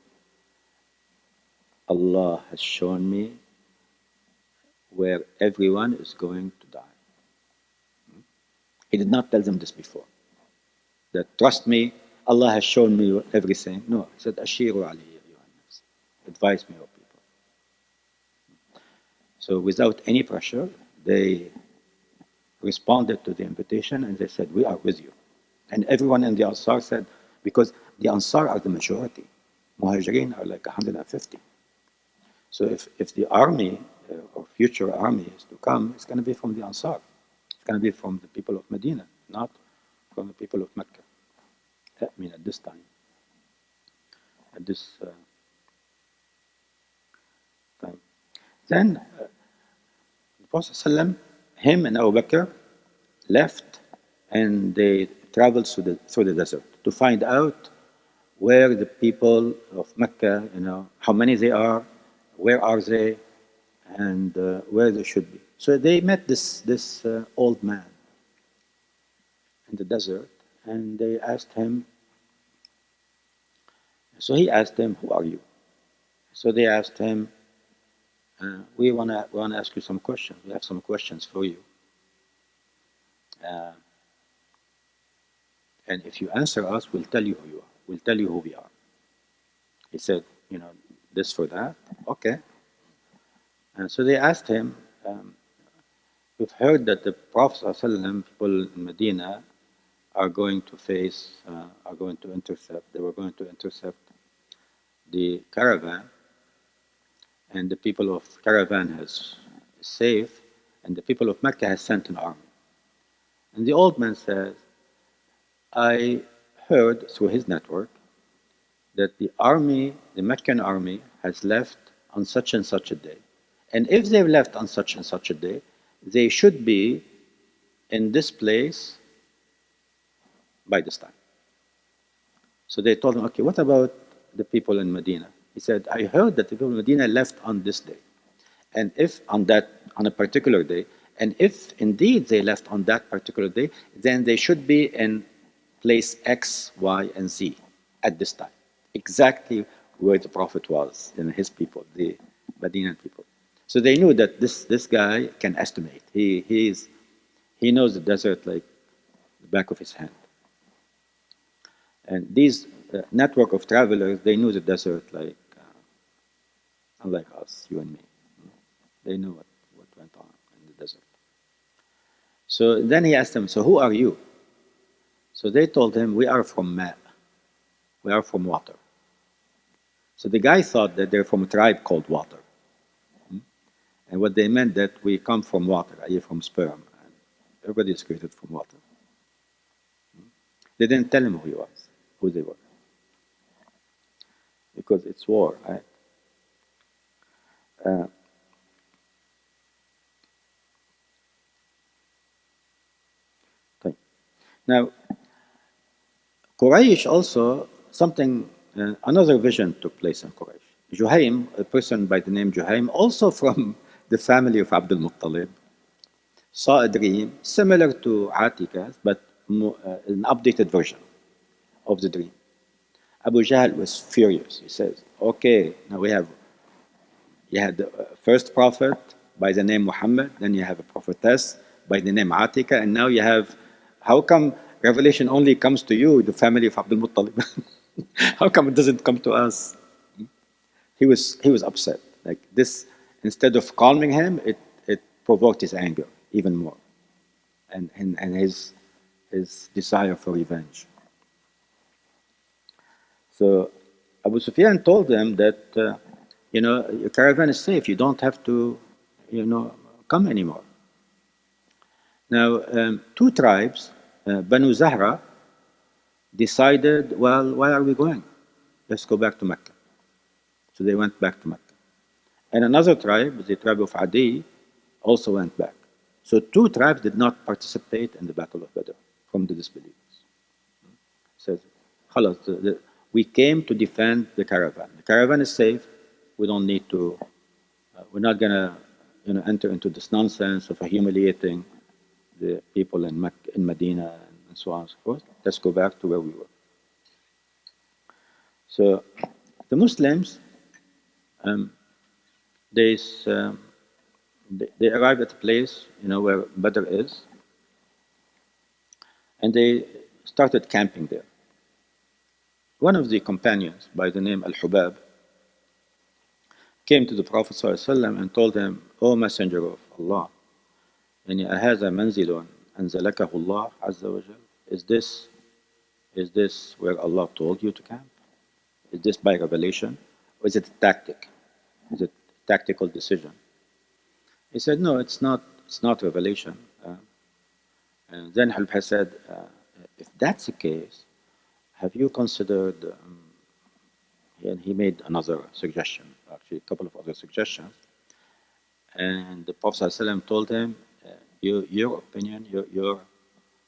Allah has shown me where everyone is going to die. He did not tell them this before. That, trust me, Allah has shown me everything. No, he said, Ashiru alayya ayyuhan nas. Advise me, O people. So without any pressure, they responded to the invitation and they said, we are with you. And everyone in the Ansar said, because the Ansar are the majority. Muhajirin are like 150. So if the army or future army is to come, it's going to be from the Ansar. It's going to be from the people of Medina, not from the people of Mecca. I mean, at this time. At this time. Then the Prophet ﷺ, him and Abu Bakr left and they traveled through the desert to find out where the people of Mecca, how many they are, where are they, and where they should be. So they met this old man in the desert, and they asked him. So he asked them, "Who are you?" So they asked him, "We want to ask you some questions. We have some questions for you, and if you answer us, we'll tell you who you are. We'll tell you who we are." He said, this for that. Okay. And so they asked him, we've heard that the Prophet ﷺ, people in Medina, are going to intercept. They were going to intercept the caravan, and the people of caravan is safe, and the people of Mecca has sent an army. And the old man says, I heard through his network that the Meccan army has left on such and such a day. And if they've left on such and such a day, they should be in this place by this time. So they told him, okay, what about the people in Medina? He said, I heard that the people in Medina left on this day. And if on a particular day, and if indeed they left on that particular day, then they should be in place X, Y, and Z at this time. Exactly where the Prophet was and his people, the Medinan people. So they knew that this guy can estimate. He knows the desert like the back of his hand. And these network of travelers, they knew the desert like unlike us, you and me. They knew what went on in the desert. So then he asked them, so who are you? So they told him, we are from Ma. We are from water. So the guy thought that they're from a tribe called Water. And what they meant that we come from water, i.e. from sperm. And everybody is created from water. They didn't tell him who he was, who they were. Because it's war, right? Now, Quraysh also, another vision took place in Quraysh. Juhaym, a person by the name Juhaym, also from the family of Abdul Muttalib, saw a dream similar to Atika's, but an updated version of the dream. Abu Jahl was furious. He says, okay, now you had the first prophet by the name Muhammad, then you have a prophetess by the name Atika, and now you have, how come revelation only comes to you, the family of Abdul Muttalib? How come it doesn't come to us? He was upset. Like this, instead of calming him, it provoked his anger even more, and his desire for revenge. So Abu Sufyan told them that your caravan is safe. You don't have to come anymore. Now, two tribes, Banu Zahra, decided, well, why are we going? Let's go back to Mecca. So they went back to Mecca. And another tribe, the tribe of Adi, also went back. So two tribes did not participate in the Battle of Badr from the disbelievers. It says, "Khalas, we came to defend the caravan. The caravan is safe. We don't need to, we're not going to enter into this nonsense of humiliating the people in Mecca, in Medina, and so on and so forth. Let's go back to where we were." So the Muslims, they, they arrived at a place, where Badr is, and they started camping there. One of the companions, by the name Al-Hubab, came to the Prophet ﷺ and told him, "O Messenger of Allah, أهذا منزل أنزلكه الله عز وجل? Is this where Allah told you to camp? Is this by revelation? Or is it a tactic? Is it a tactical decision?" He said, "No, it's not revelation." And then Al-Hubab said, "If that's the case, have you considered," and he made another suggestion, actually a couple of other suggestions. And the Prophet ﷺ told him, your opinion, your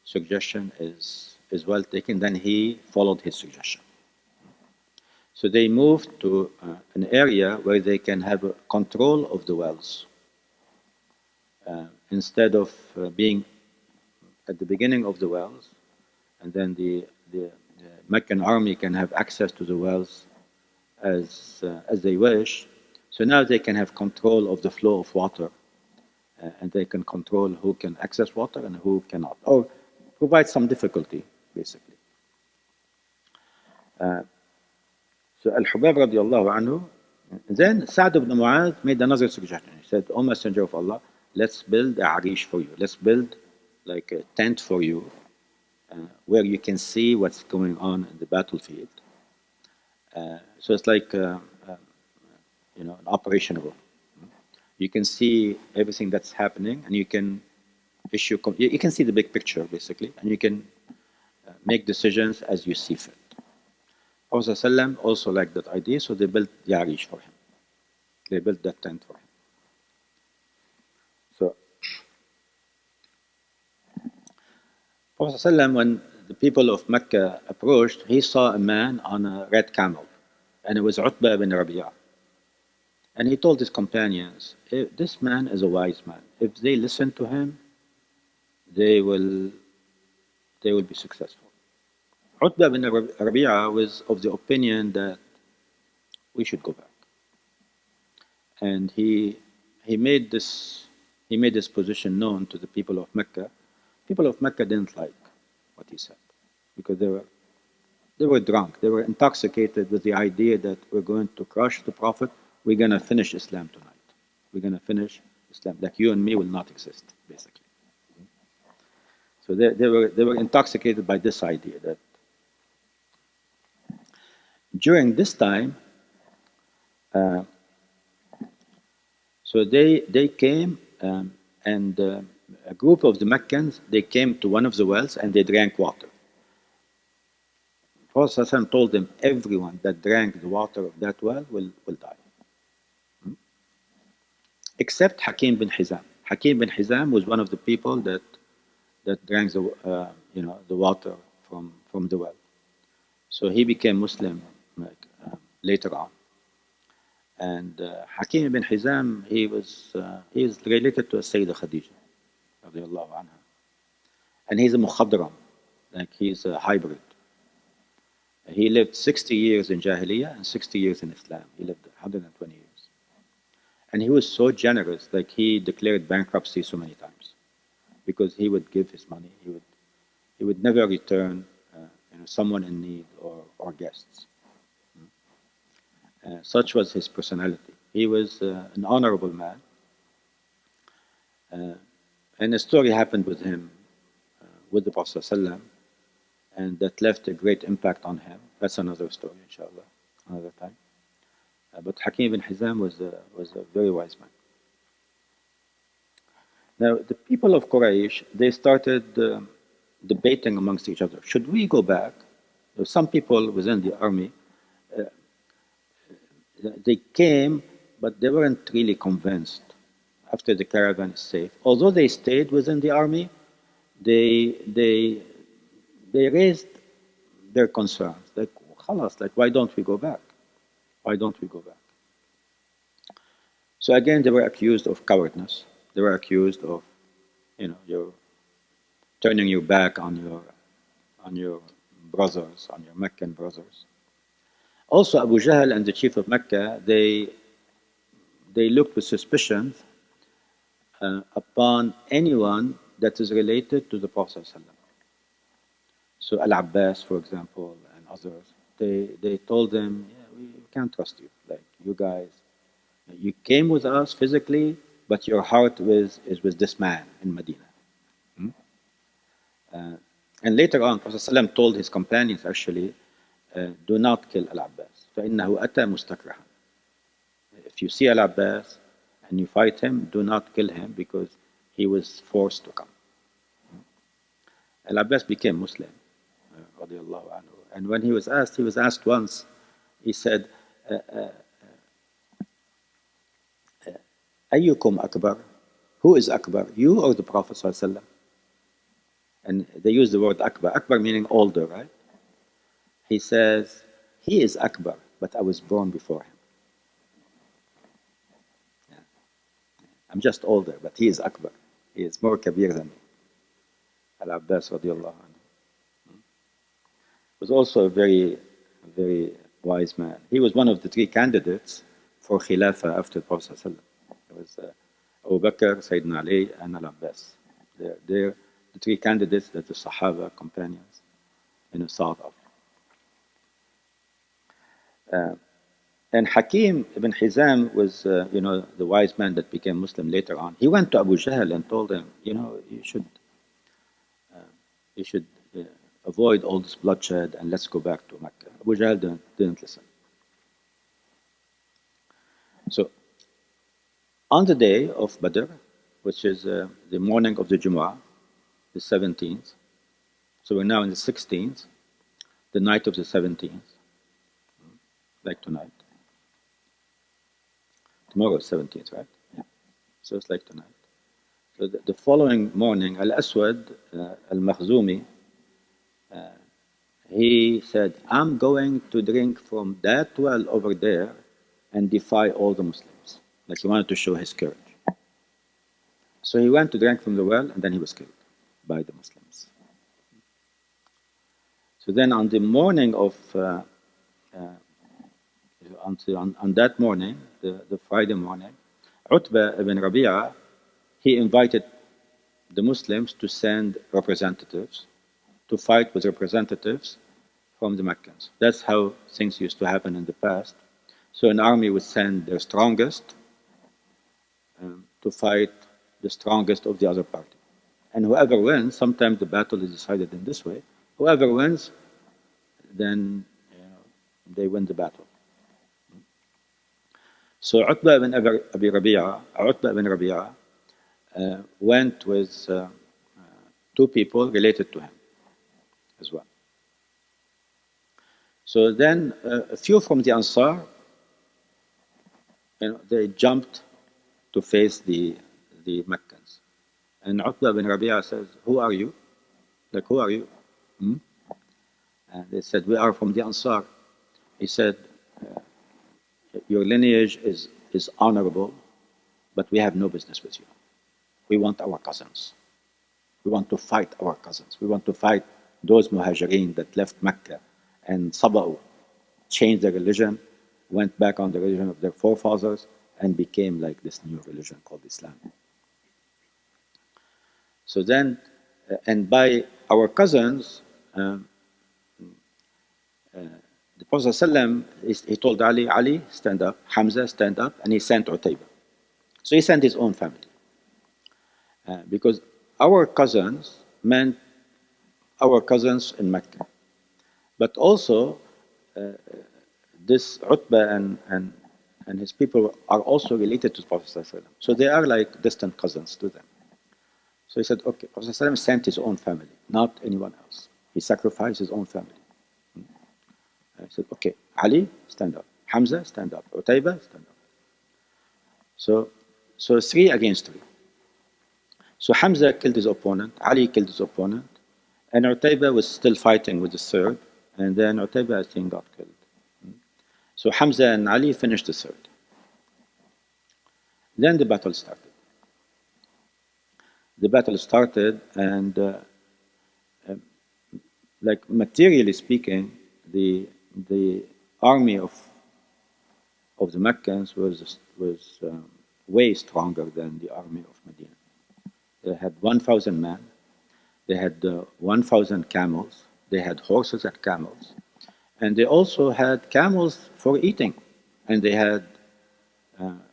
suggestion is well taken. Then he followed his suggestion. So they moved to an area where they can have control of the wells. Instead of being at the beginning of the wells, and then the Meccan army can have access to the wells as they wish. So now they can have control of the flow of water, and they can control who can access water and who cannot, or provide some difficulty, basically. So Al-Hubab radiallahu anhu, then Sa'd ibn Mu'adh made another suggestion. He said, "O Messenger of Allah, let's build a arish for you. Let's build like a tent for you, where you can see what's going on in the battlefield. So it's like an operation room. You can see everything that's happening, and you can you can see the big picture, basically, and you can make decisions as you see fit." Prophet ﷺ also liked that idea, so they built the arish for him. They built that tent for him. So Prophet ﷺ, when the people of Mecca approached, he saw a man on a red camel, and it was Utbah ibn Rabi'ah. And he told his companions, "This man is a wise man. If they listen to him, they will be successful." Utbah ibn Rabi'ah was of the opinion that we should go back. And he made this position known to the people of Mecca. People of Mecca didn't like what he said, because they were drunk. They were intoxicated with the idea that we're going to crush the Prophet. We're going to finish Islam tonight. We're going to finish Islam. Like you and me will not exist, basically. So they were intoxicated by this idea that during this time, so they came, and a group of the Meccans, they came to one of the wells and they drank water. Prophet ﷺ told them, everyone that drank the water of that well will die. Except Hakim bin Hizam. Hakim bin Hizam was one of the people that drank the water from the well. So he became Muslim later on. And Hakim ibn Hizam, he is related to Sayyidah Khadija, radiallahu anha. And he's a mukhadram, like he's a hybrid. He lived 60 years in Jahiliyyah and 60 years in Islam. He lived 120 years. And he was so generous, like he declared bankruptcy so many times, because he would give his money. He would never return someone in need or guests. Such was his personality. He was an honorable man. And a story happened with him, with the Prophet ﷺ, and that left a great impact on him. That's another story, inshallah, another time. But Hakim ibn Hizam was a very wise man. Now, the people of Quraysh, they started debating amongst each other. Should we go back? Some people within the army, they came, but they weren't really convinced after the caravan is safe. Although they stayed within the army, they raised their concerns. Like, khalas, like, why don't we go back? Why don't we go back? So again, they were accused of cowardness. They were accused of, you're turning your back on your brothers, on your Meccan brothers. Also, Abu Jahl and the chief of Mecca, they looked with suspicion upon anyone that is related to the Prophet ﷺ. So Al-Abbas, for example, and others, they told them, yeah, we can't trust you. Like, you guys, you came with us physically, but your heart is with this man in Medina. And later on, Prophet ﷺ told his companions, actually, do not kill Al-Abbas. فَإِنَّهُ أَتَى مُسْتَكْرَهًا. If you see Al-Abbas and you fight him, do not kill him because he was forced to come. Al-Abbas became Muslim, radiallahu anhu. And when he was asked once, he said, أَيُّكُمْ أَكْبَرُ? Who is Akbar, you or the Prophet ﷺ? And they use the word Akbar. Akbar meaning older, right? He says, he is Akbar, but I was born before him. Yeah. I'm just older, but he is Akbar. He is more kabir than me. Al-Abbas radiallahu anhu was also a very, very wise man. He was one of the three candidates for Khilafah after the Prophet ﷺ. It was Abu Bakr, Sayyidina Ali, and Al-Abbas. They're the three candidates that the Sahaba companions thought of. And Hakim ibn Hizam was, the wise man that became Muslim later on. He went to Abu Jahl and told him, you should avoid all this bloodshed and let's go back to Mecca. Abu Jahl didn't listen. So, on the day of Badr, which is the morning of the Jumu'ah, the 17th, so we're now in the 16th, the night of the 17th, like tonight. Tomorrow is 17th, right? Yeah. So it's like tonight. So the following morning, Al-Aswad Al-Makhzumi, he said, I'm going to drink from that well over there and defy all the Muslims. Like, he wanted to show his courage. So he went to drink from the well and then he was killed by the Muslims. So then on the morning of, on that morning, the Friday morning, Utbah ibn Rabi'ah, he invited the Muslims to send representatives to fight with representatives from the Meccans. That's how things used to happen in the past. So an army would send their strongest to fight the strongest of the other party. And whoever wins, sometimes the battle is decided in this way, whoever wins, then they win the battle. So Utbah ibn Rabi'ah went with two people related to him as well. So then a few from the Ansar, they jumped to face the Meccans. And Utbah ibn Rabi'ah says, who are you? Like, who are you? And they said, we are from the Ansar. He said, your lineage is honorable, but we have no business with you. We want our cousins. We want to fight our cousins. We want to fight those muhajirin that left Mecca and Saba'u, changed their religion, went back on the religion of their forefathers, and became like this new religion called Islam. So then, and by our cousins, the Prophet ﷺ, he told Ali, stand up, Hamza, stand up, and he sent Utayba. So he sent his own family. Because our cousins meant our cousins in Mecca. But also, this Utbah and his people are also related to the Prophet ﷺ. So they are like distant cousins to them. So he said, okay, Prophet ﷺ sent his own family, not anyone else. He sacrificed his own family. And he said, okay, Ali, stand up. Hamza, stand up. Utayba, stand up. So 3 against 3. So Hamza killed his opponent, Ali killed his opponent, and Utayba was still fighting with the third, and then Utayba, I think, got killed. So Hamza and Ali finished the third. Then the battle started. The battle started, and like materially speaking, the army of the Meccans was way stronger than the army of Medina. They had 1,000 men. They had 1,000 camels. They had horses and camels, and they also had camels for eating, and they had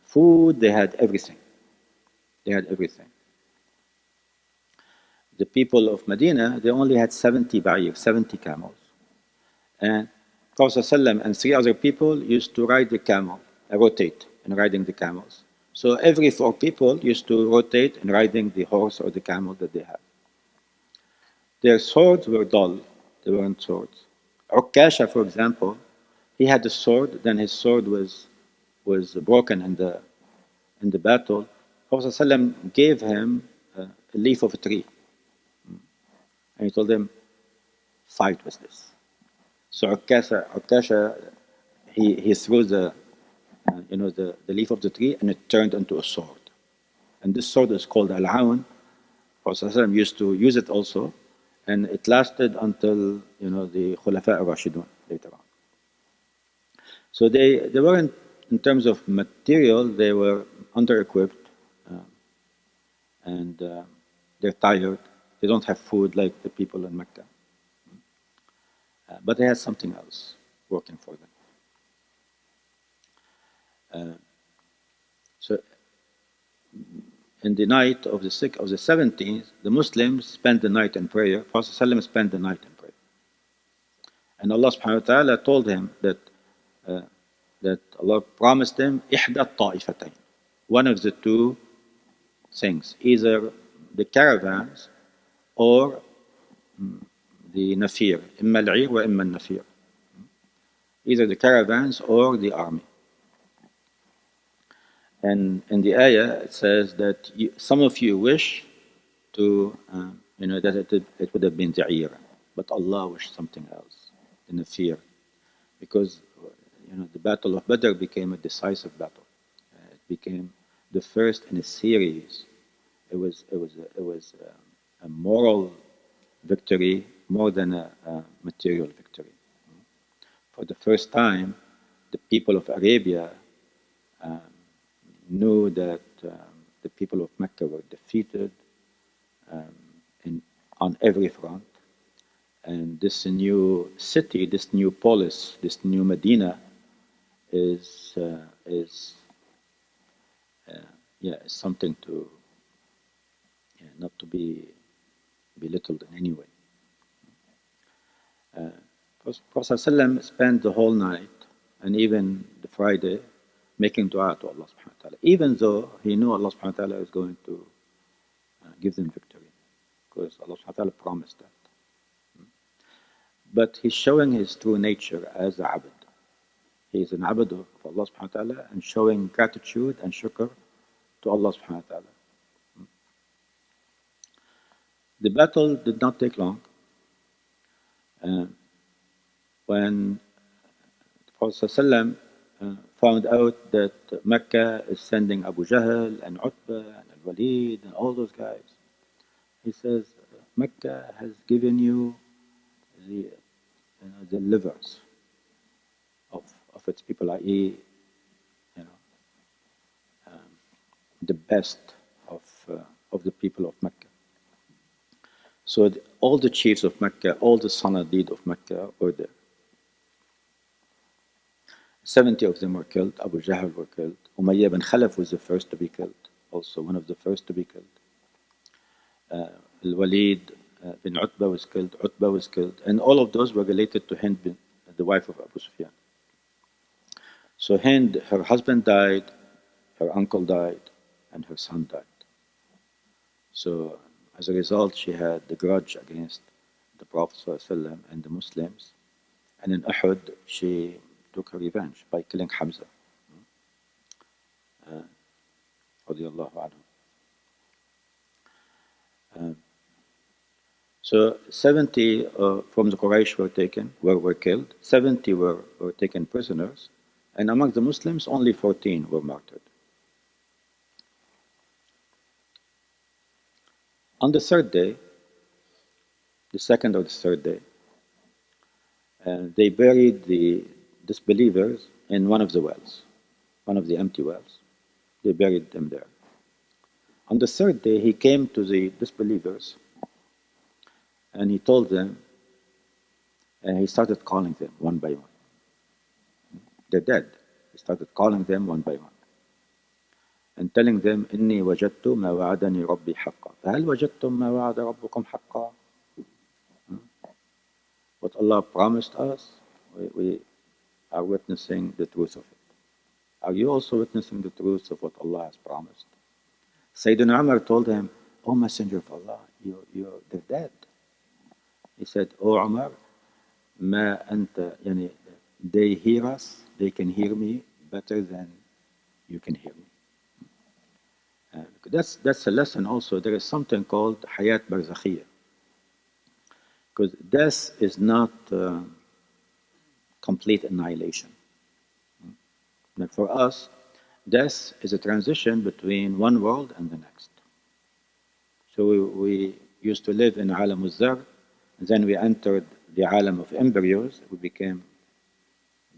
food. They had everything. They had everything. The people of Medina, they only had 70 ba'ir, 70 camels. And Prophet ﷺ and 3 other people used to ride the camel, rotate in riding the camels. So every 4 people used to rotate in riding the horse or the camel that they had. Their swords were dull, they weren't swords. Ukasha, for example, he had a sword, then his sword was broken in the battle. Prophet ﷺ gave him a leaf of a tree. And he told him, fight with this. So Ukasha he threw the leaf of the tree, and it turned into a sword. And this sword is called Al-Aun. Prophet ﷺ used to use it also, and it lasted until the Khulafa al-Rashidun later on. So they weren't, in terms of material, they were under-equipped, and they're tired. They don't have food like the people in Mecca. But they had something else working for them. So in the night of the 17th, the Muslims spent the night in prayer. Prophet ﷺ spent the night in prayer. And Allah subhanahu wa ta'ala told him that Allah promised him إحدى الطائفتين, one of the 2 things, either the caravans or the nafir, إما العير وإما النفير, either the caravans or the army. And in the ayah it says that some of you wish to, that it would have been the ayr, but Allah wished something else, the nafir, because the Battle of Badr became a decisive battle. It became the first in a series. It was a moral victory more than a material victory. For the first time, the people of Arabia knew that the people of Mecca were defeated on every front, and this new city, this new polis, this new Medina is something to not to be belittled in any way. Prophet ﷺ spent the whole night and even the Friday making dua to Allah subhanahu wa ta'ala, even though he knew Allah subhanahu wa ta'ala is going to give them victory, because Allah subhanahu wa ta'ala promised that. But he's showing his true nature as a abd. He is an abd of Allah subhanahu wa ta'ala and showing gratitude and shukr to Allah subhanahu wa ta'ala. The battle did not take long. When the Prophet ﷺ found out that Mecca is sending Abu Jahl and Utbah and Al-Walid and all those guys, he says, Mecca has given you the livers of its people, i.e., the best of the people of Mecca. So all the chiefs of Mecca, all the Sanadid of Mecca were there. 70 of them were killed. Abu Jahl were killed. Umayyah bin Khalaf was the first to be killed, also one of the first to be killed. Al-Walid bin Utbah was killed. Utbah was killed. And all of those were related to Hind, the wife of Abu Sufyan. So Hind, her husband died, her uncle died, and her son died. So As a result, she had the grudge against the Prophet ﷺ and the Muslims. And in Uhud, she took her revenge by killing Hamza. Radiallahu anhu. So 70 from the Quraysh were killed, 70 were taken prisoners, and among the Muslims, only 14 were martyred. On the third day, the second or the third day, they buried the disbelievers in one of the wells, one of the empty wells. They buried them there. On the third day, he came to the disbelievers and he told them, and he started calling them one by one. They're dead. He started calling them one by one and telling them, إني وجدت ما وعدني ربي حقا فهل وجدتم ما وعد ربكم حقا? What Allah promised us, we are witnessing the truth of it. Are you also witnessing the truth of what Allah has promised? Sayyidina Umar told him, O Messenger of Allah, they're dead. He said, O Umar, ما أنت, يعني, they hear us, they can hear me better than you can hear me. That's a lesson also. There is something called Hayat Barzakhiyah. Because death is not complete annihilation. But for us, death is a transition between one world and the next. So we used to live in Alam al-Zar, then we entered the Alam of embryos, we became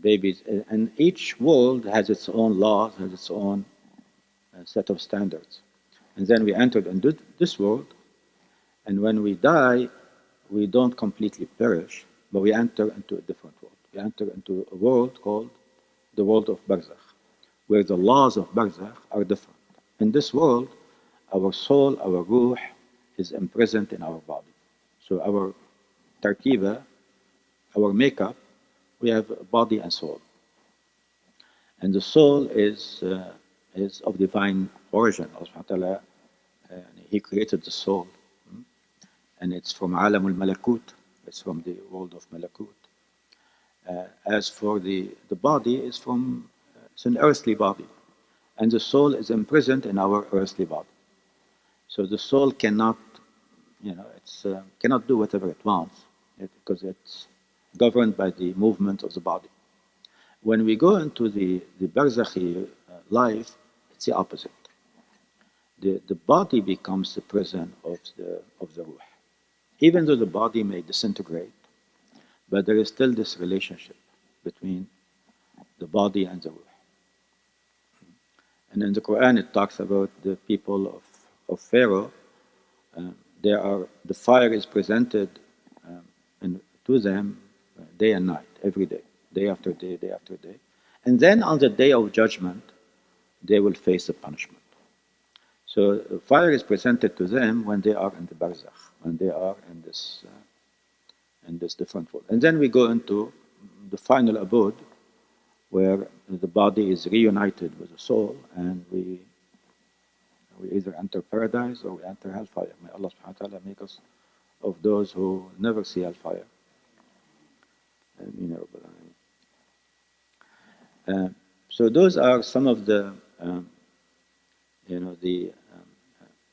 babies, and each world has its own laws, has its own set of standards. And then we entered into this world, and when we die, we don't completely perish, but we enter into a different world. We enter into a world called the world of Barzakh, where the laws of Barzakh are different. In this world, our soul, our ruh, is imprisoned in our body. So our tarkiba, our makeup, we have body and soul. And the soul is of divine origin. Allah subhanahu wa ta'ala, He created the soul. And it's from Alam al-Malakut, it's from the world of Malakut. As for the body, it's an earthly body. And the soul is imprisoned in our earthly body. So the soul cannot, cannot do whatever it wants, because it's governed by the movement of the body. When we go into the Barzakhi life, it's the opposite. The body becomes the prison of the ruh. Even though the body may disintegrate, but there is still this relationship between the body and the ruh. And in the Quran it talks about the people of Pharaoh. The fire is presented to them day and night, every day after day, day after day. And then on the day of judgment, they will face the punishment. So fire is presented to them when they are in the barzakh, when they are in this different world. And then we go into the final abode, where the body is reunited with the soul, and we either enter paradise or we enter hellfire. May Allah subhanahu wa ta'ala make us of those who never see hellfire. So those are some of the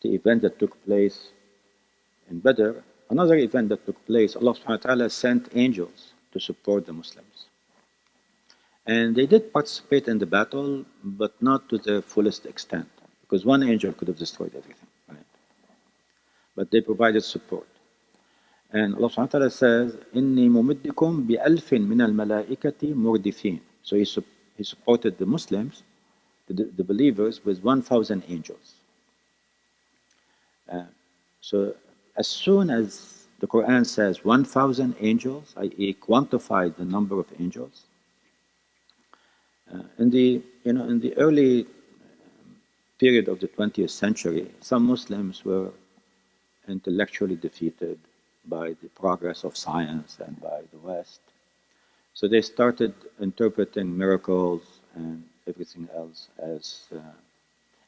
event that took place in Badr. Another event that took place, Allah subhanahu wa ta'ala sent angels to support the Muslims. And they did participate in the battle, but not to the fullest extent, because one angel could have destroyed everything, right? But they provided support. And Allah subhanahu wa ta'ala says, إِنِّي مُمِدِّكُمْ بِأَلْفٍ مِنَ الْمَلَائِكَةِ مُرْدِفِينَ. So he supported the Muslims, the believers, with 1,000 angels. So as soon as the Quran says 1,000 angels, i.e. quantified the number of angels, in the early period of the 20th century, some Muslims were intellectually defeated by the progress of science and by the West. So they started interpreting miracles and everything else as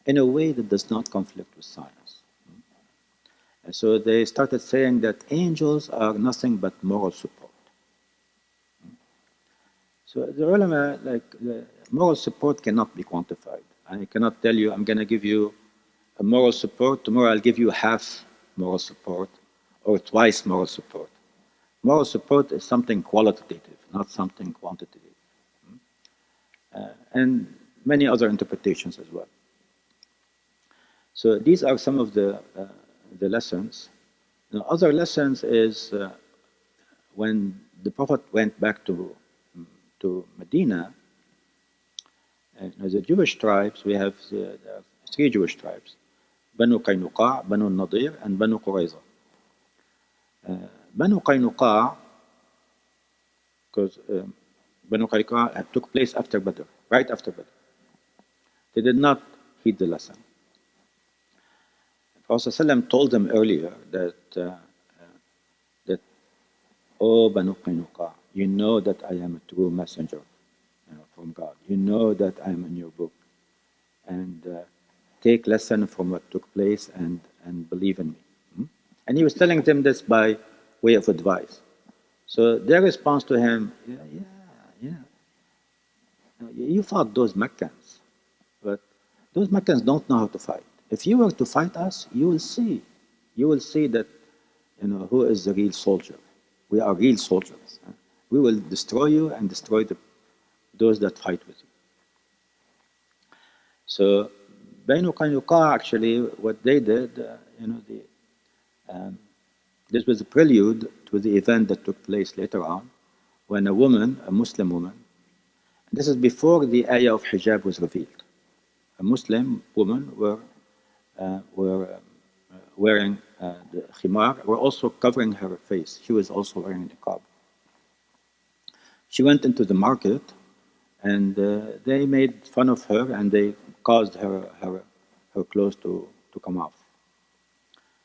in a way that does not conflict with science. So they started saying that angels are nothing but moral support. So the ulama, like, the moral support cannot be quantified. I cannot tell you, I'm going to give you a moral support, tomorrow I'll give you half moral support or twice moral support. Moral support is something qualitative, not something quantitative. And many other interpretations as well. So these are some of the lessons. Now, other lessons is when the Prophet went back to Medina, the Jewish tribes, we have there are three Jewish tribes, Banu Qaynuqa, Banu Nadir, and Banu Qurayza. Banu Qaynuqa, because Banu Qaynuqa took place after Badr, right after Badr. They did not heed the lesson. The Prophet ﷺ told them earlier that, oh Banu Qaynuqa, you know that I am a true messenger from God. You know that I am in your book. And take lesson from what took place and believe in me. And he was telling them this by way of advice. So their response to him, yeah. You fought those Meccans, but those Meccans don't know how to fight. If you were to fight us, you will see. You will see that, who is the real soldier. We are real soldiers. We will destroy you and destroy those that fight with you. So Banu Qaynuqa, actually, what they did, this was a prelude to the event that took place later on, when a woman, a Muslim woman, this is before the ayah of hijab was revealed. A Muslim woman were wearing the khimar, were also covering her face. She was also wearing the niqab. She went into the market, and they made fun of her, and they caused her clothes to come off.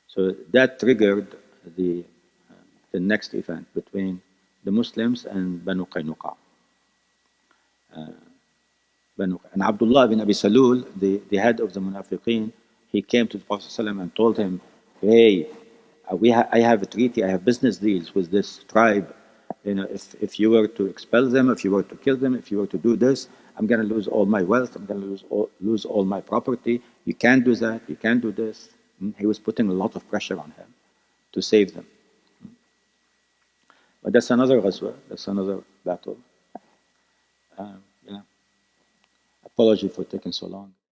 So that triggered the next event between the Muslims and Banu Qaynuqa. And Abdullah bin Abi Salul, the head of the Munafiqeen, he came to the Prophet ﷺ and told him, hey, I have a treaty, I have business deals with this tribe. If you were to expel them, if you were to kill them, if you were to do this, I'm going to lose all my wealth, I'm going to lose all my property. You can't do that, you can't do this. He was putting a lot of pressure on him to save them. But that's another ghazwa, that's another battle. Apology for taking so long.